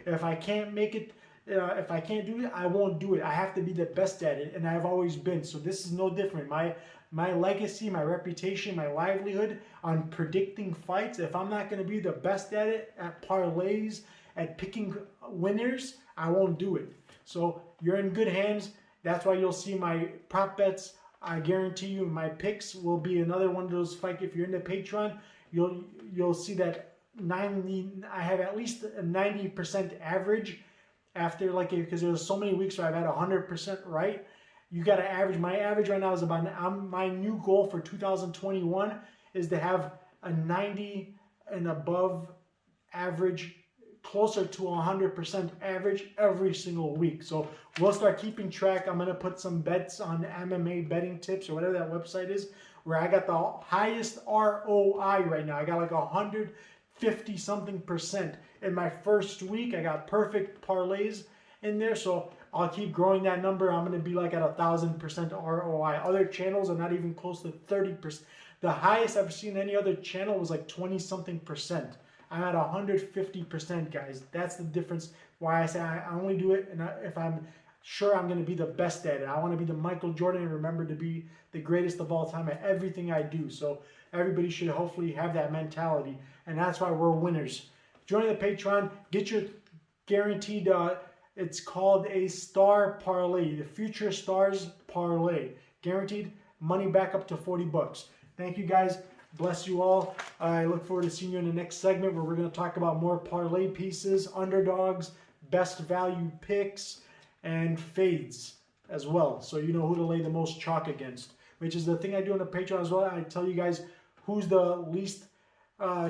if I can't make it, if I can't do it, I won't do it. I have to be the best at it, and I've always been. So this is no different. My legacy, my reputation, my livelihood on predicting fights, if I'm not going to be the best at it, at parlays, at picking winners, I won't do it. So you're in good hands. That's why you'll see my prop bets. I guarantee you my picks will be another one of those fights. If you're in the Patreon, you'll see that I have at least a 90% average after, like, because there's so many weeks where I've had 100% right. You got to average. My average right now is about, my new goal for 2021 is to have a 90 and above average closer to 100% average every single week. So we'll start keeping track. I'm going to put some bets on MMA betting tips or whatever that website is, where I got the highest ROI right now. I got like 150 something percent. In my first week, I got perfect parlays in there. So I'll keep growing that number. I'm going to be like at 1,000% ROI. Other channels are not even close to 30%. The highest I've seen any other channel was like 20 something percent. I'm at 150%, guys. That's the difference. Why I say I only do it and if I'm sure I'm going to be the best at it. I want to be the Michael Jordan and remember to be the greatest of all time at everything I do. So everybody should hopefully have that mentality. And that's why we're winners. Join the Patreon. Get your guaranteed, it's called a star parlay. The Future Stars Parlay. Guaranteed money back up to 40 bucks. Thank you, guys. Bless you all. I look forward to seeing you in the next segment where we're going to talk about more parlay pieces, underdogs, best value picks, and fades as well. So you know who to lay the most chalk against, which is the thing I do on the Patreon as well. I tell you guys who's the least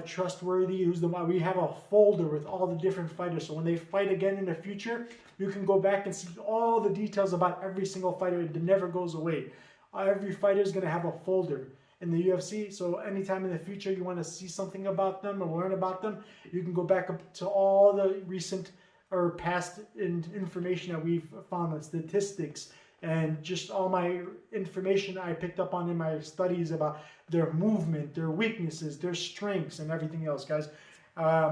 trustworthy, we have a folder with all the different fighters. So when they fight again in the future, you can go back and see all the details about every single fighter. It never goes away. Every fighter is going to have a folder in the UFC, so anytime in the future you want to see something about them or learn about them, you can go back up to all the recent or past information that we've found on statistics and just all my information I picked up on in my studies about their movement, their weaknesses, their strengths, and everything else, guys.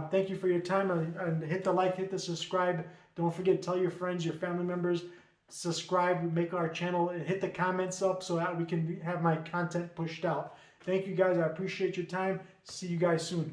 Thank you for your time, and hit the like, hit the subscribe. Don't forget, tell your friends, your family members, subscribe, make our channel, and hit the comments up so that we can have my content pushed out. Thank you, guys. I appreciate your time. See you guys soon.